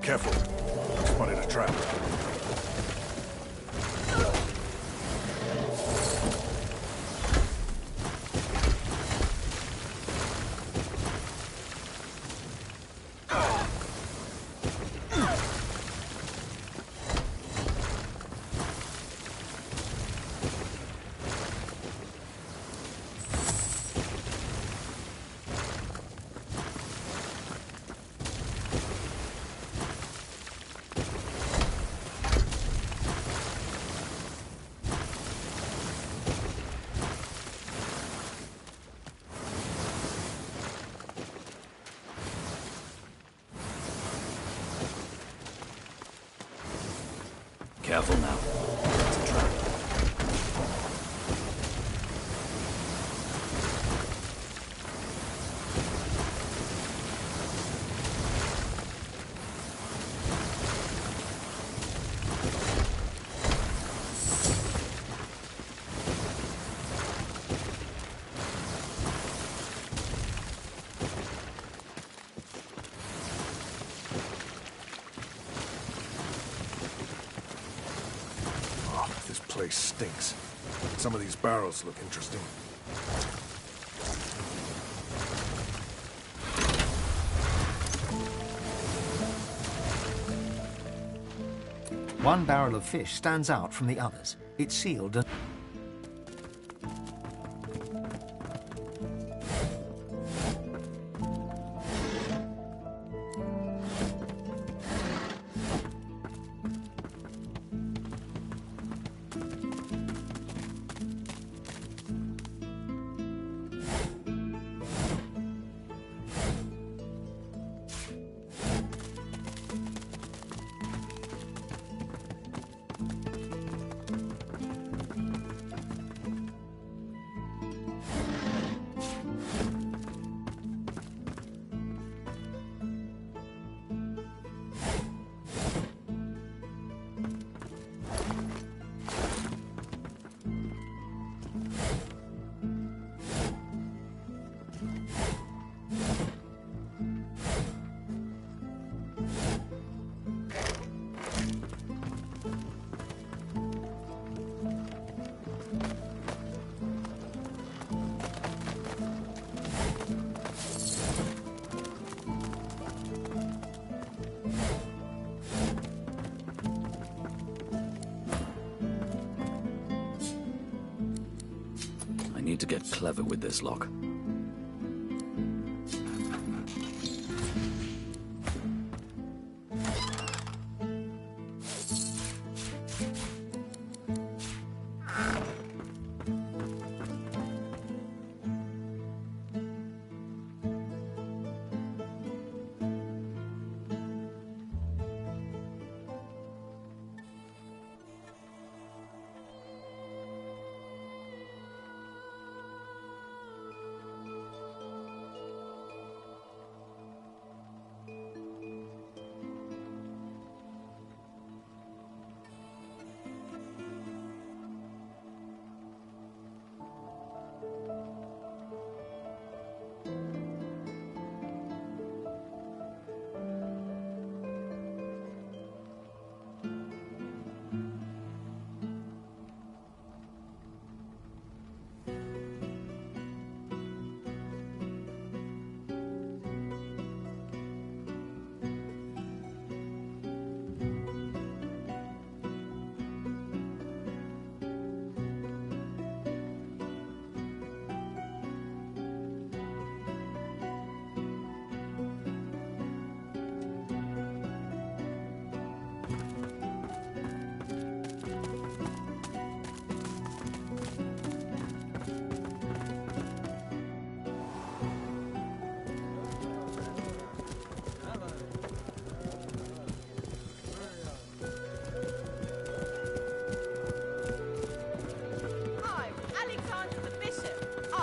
Careful. Spotted a trap. Careful now. It's a trap. This place stinks. Some of these barrels look interesting. One barrel of fish stands out from the others. It's sealed and... I need to get clever with this lock.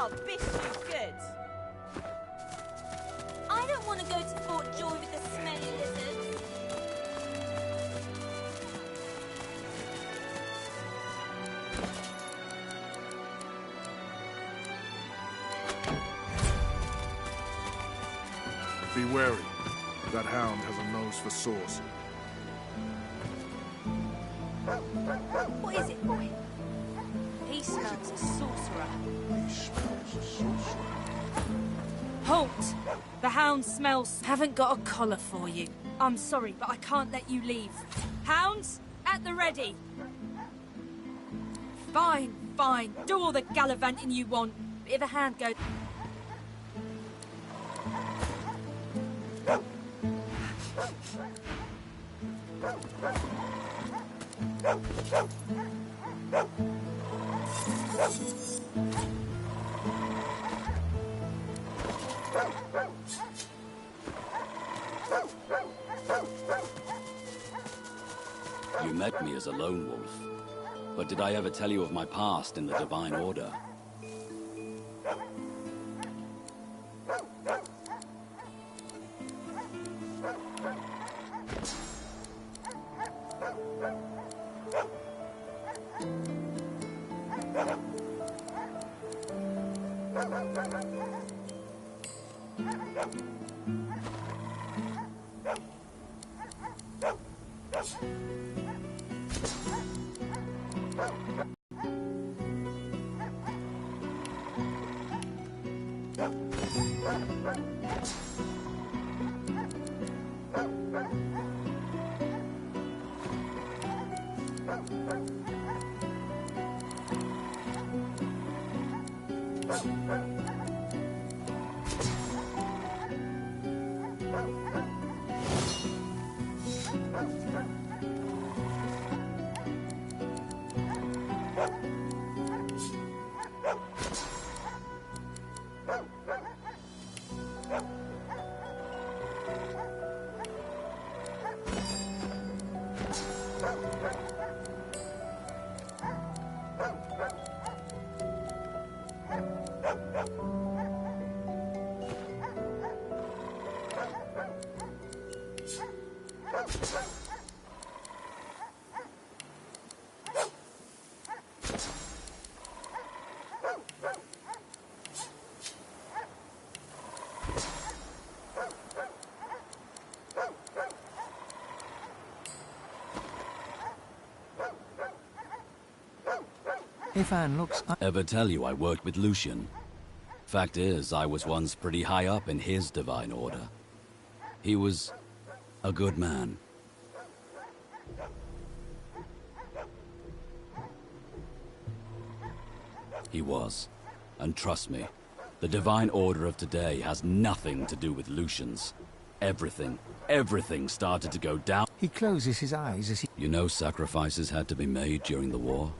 Oh, bish you good. I don't want to go to Fort Joy with the smelly lizards. Be wary. That hound has a nose for sauce. What is it, boy? He smells a sorcerer. He smells a sorcerer. Halt! The hound smells... Haven't got a collar for you. I'm sorry, but I can't let you leave. Hounds, at the ready. Fine, fine. Do all the gallivanting you want. But if a hound goes... You met me as a lone wolf. But did I ever tell you of my past in the Divine Order? If Anne looks... Ever tell you I worked with Lucian? Fact is, I was once pretty high up in his Divine Order. He was a good man. He was. And trust me, the Divine Order of today has nothing to do with Lucian's. Everything started to go down. He closes his eyes as he... You know sacrifices had to be made during the war?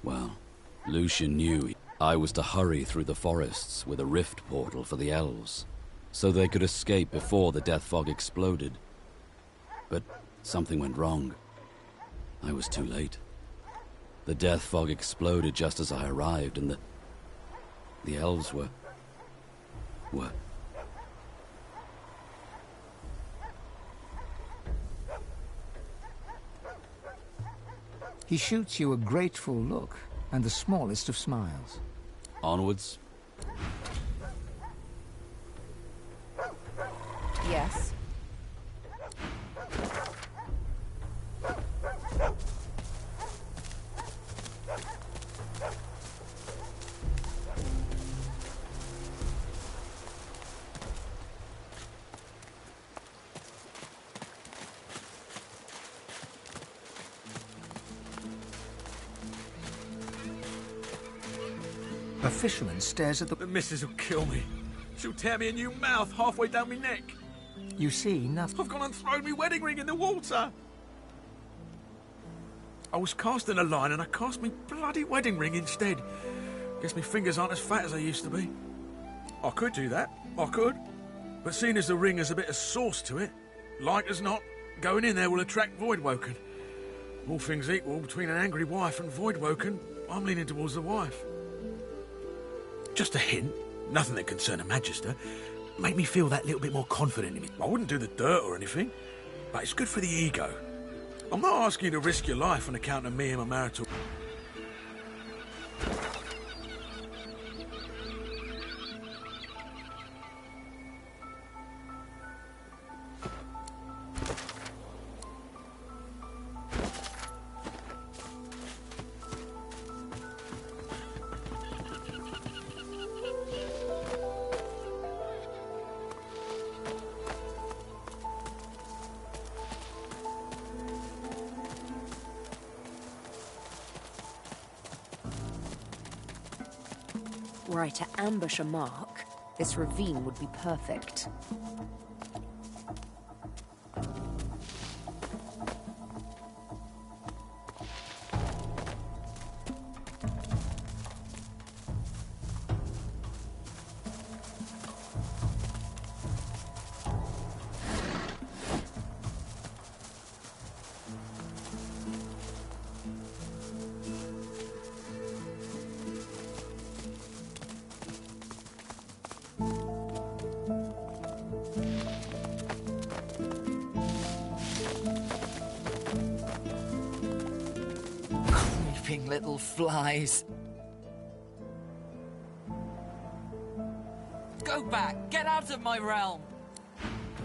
Well, Lucian knew I was to hurry through the forests with a rift portal for the elves, so they could escape before the death fog exploded. But something went wrong. I was too late. The death fog exploded just as I arrived, and the elves were... He shoots you a grateful look and the smallest of smiles. Onwards? Yes. A fisherman stares at The missus will kill me. She'll tear me a new mouth halfway down my neck. You see nothing. I've gone and thrown me wedding ring in the water. I was casting a line and I cast me bloody wedding ring instead. Guess my fingers aren't as fat as they used to be. I could do that. I could. But seeing as the ring has a bit of sauce to it, like as not, going in there will attract Voidwoken. All things equal, between an angry wife and Voidwoken, I'm leaning towards the wife. Just a hint, nothing that concerned Her Magister. Make me feel that little bit more confident in me. I wouldn't do the dirt or anything, but it's good for the ego. I'm not asking you to risk your life on account of me and my marital... Were I to ambush a mark, this ravine would be perfect. Creeping little flies. Go back! Get out of my realm!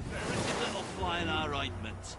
There is a little fly in our ointment.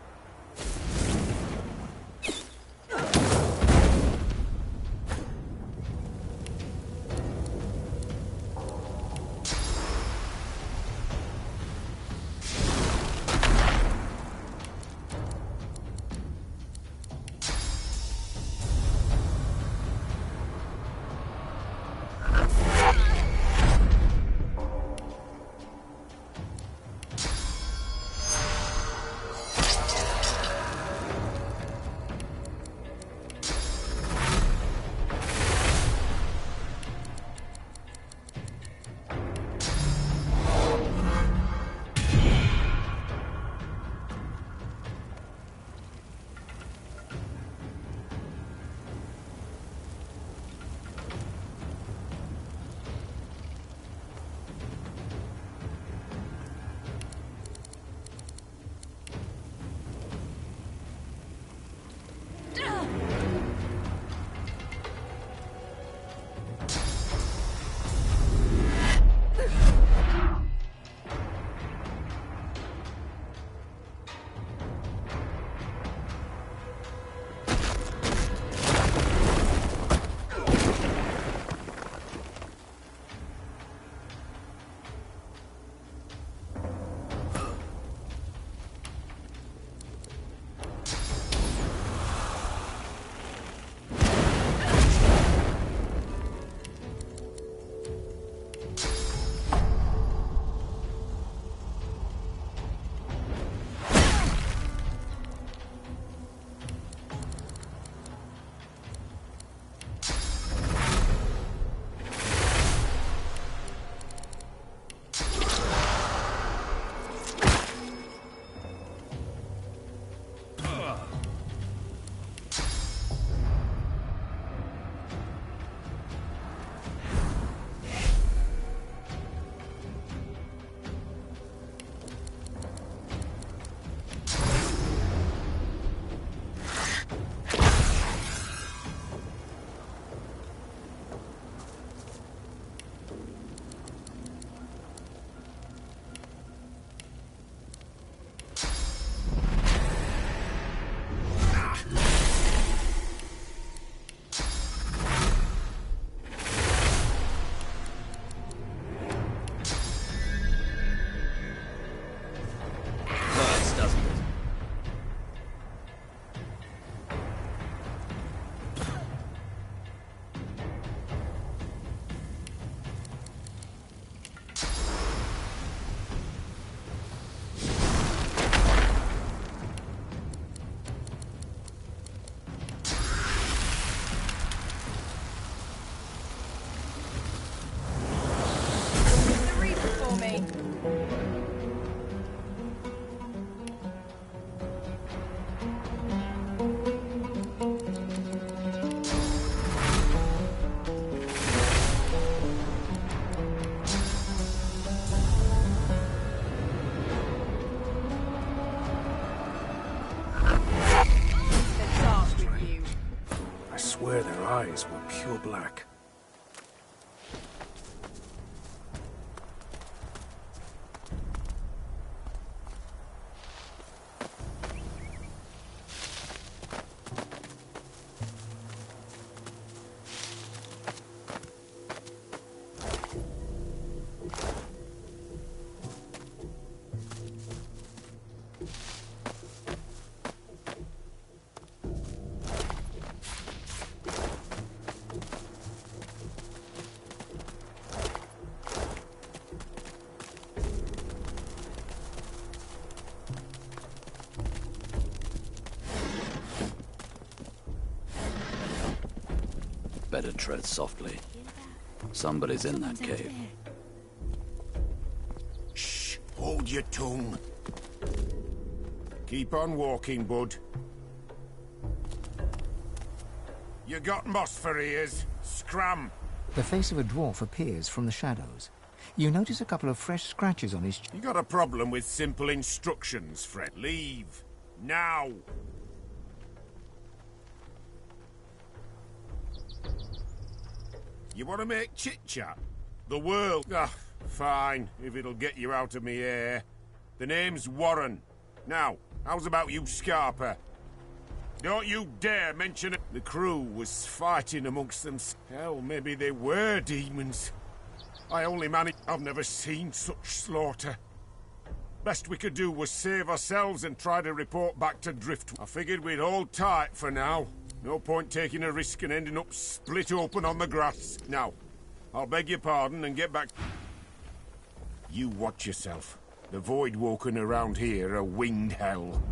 swear their eyes were pure black. Better tread softly. Somebody's in that cave. Shh! Hold your tongue. Keep on walking, bud. You got moss for ears. Scram! The face of a dwarf appears from the shadows. You notice a couple of fresh scratches on his... You got a problem with simple instructions, friend. Leave. Now! You want to make chit-chat? The world... Ah, fine, if it'll get you out of me hair. The name's Warren. Now, how's about you, Scarper? Don't you dare mention it. The crew was fighting amongst them. Hell, maybe they were demons. I only managed... I've never seen such slaughter. Best we could do was save ourselves and try to report back to Driftwood. I figured we'd hold tight for now. No point taking a risk and ending up split open on the grass. Now, I'll beg your pardon and get back... You watch yourself. The void walking around here are winged hell.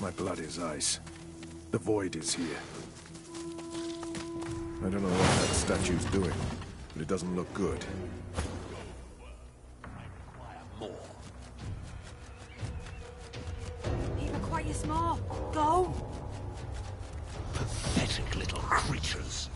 My blood is ice. The void is here. I don't know what that statue's doing, but it doesn't look good. Even quite a small. Go! Pathetic little creatures.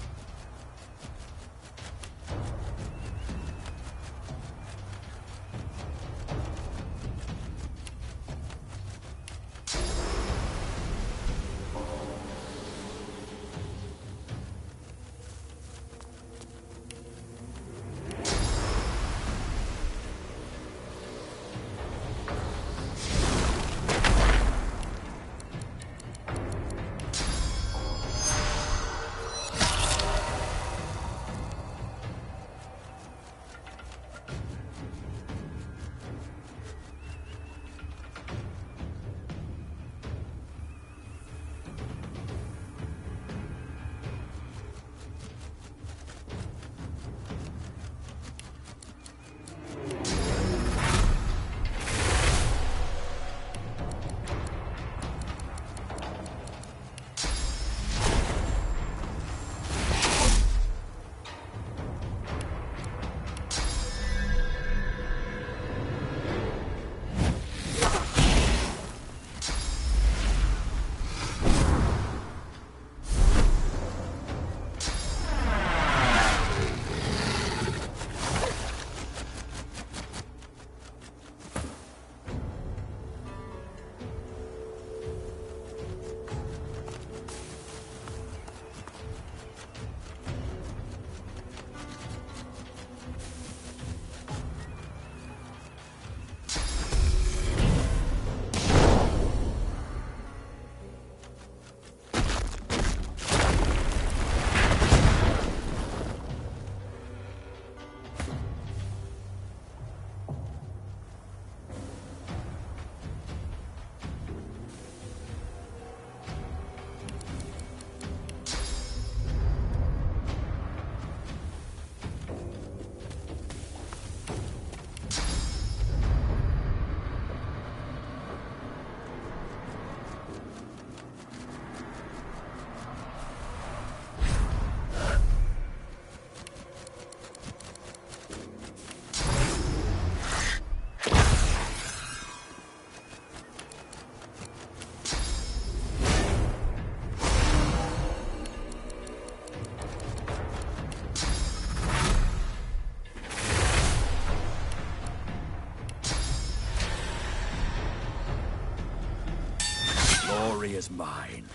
glory is mine.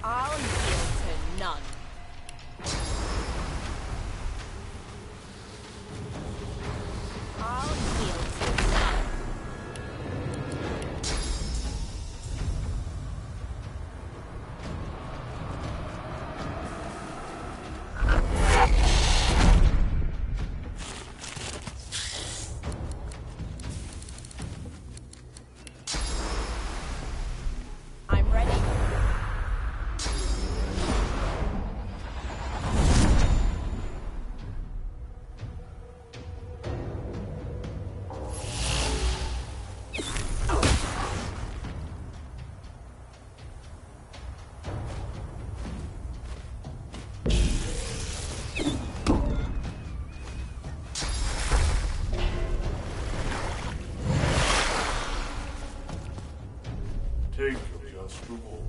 I'll yield to none. I'll yield to none. I'm ready. Take your just reward.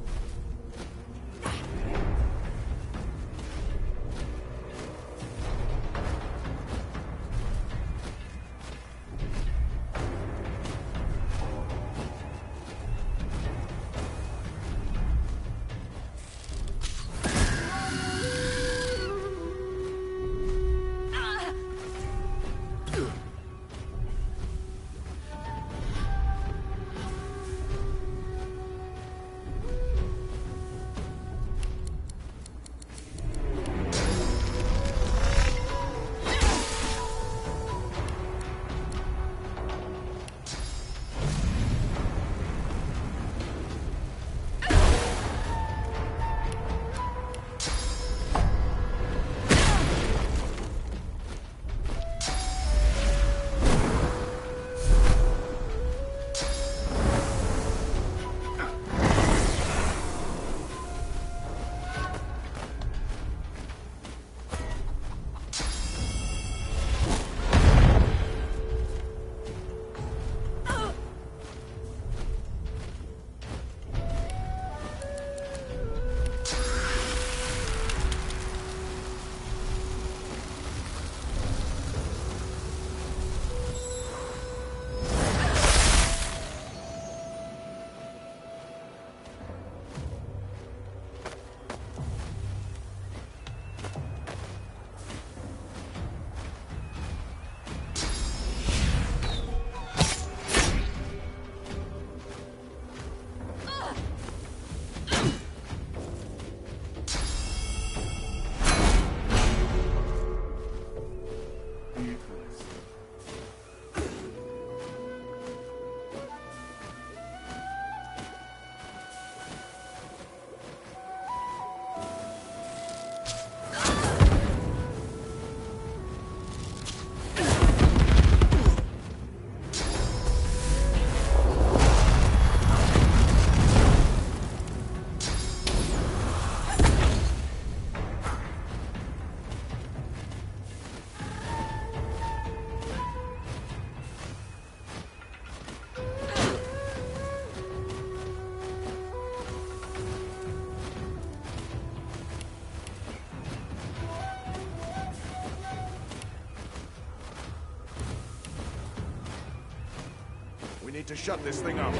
We need to shut this thing up.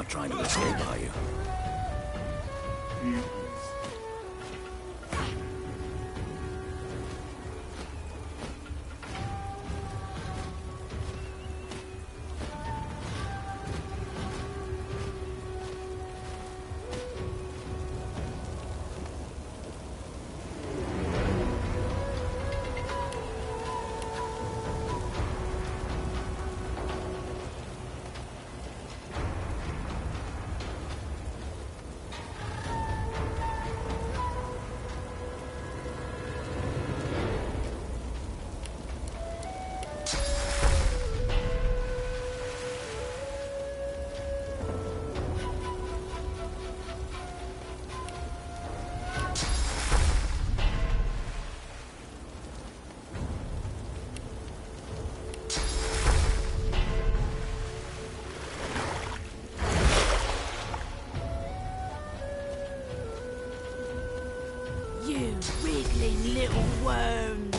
not trying to escape, are you? You wriggling little worms!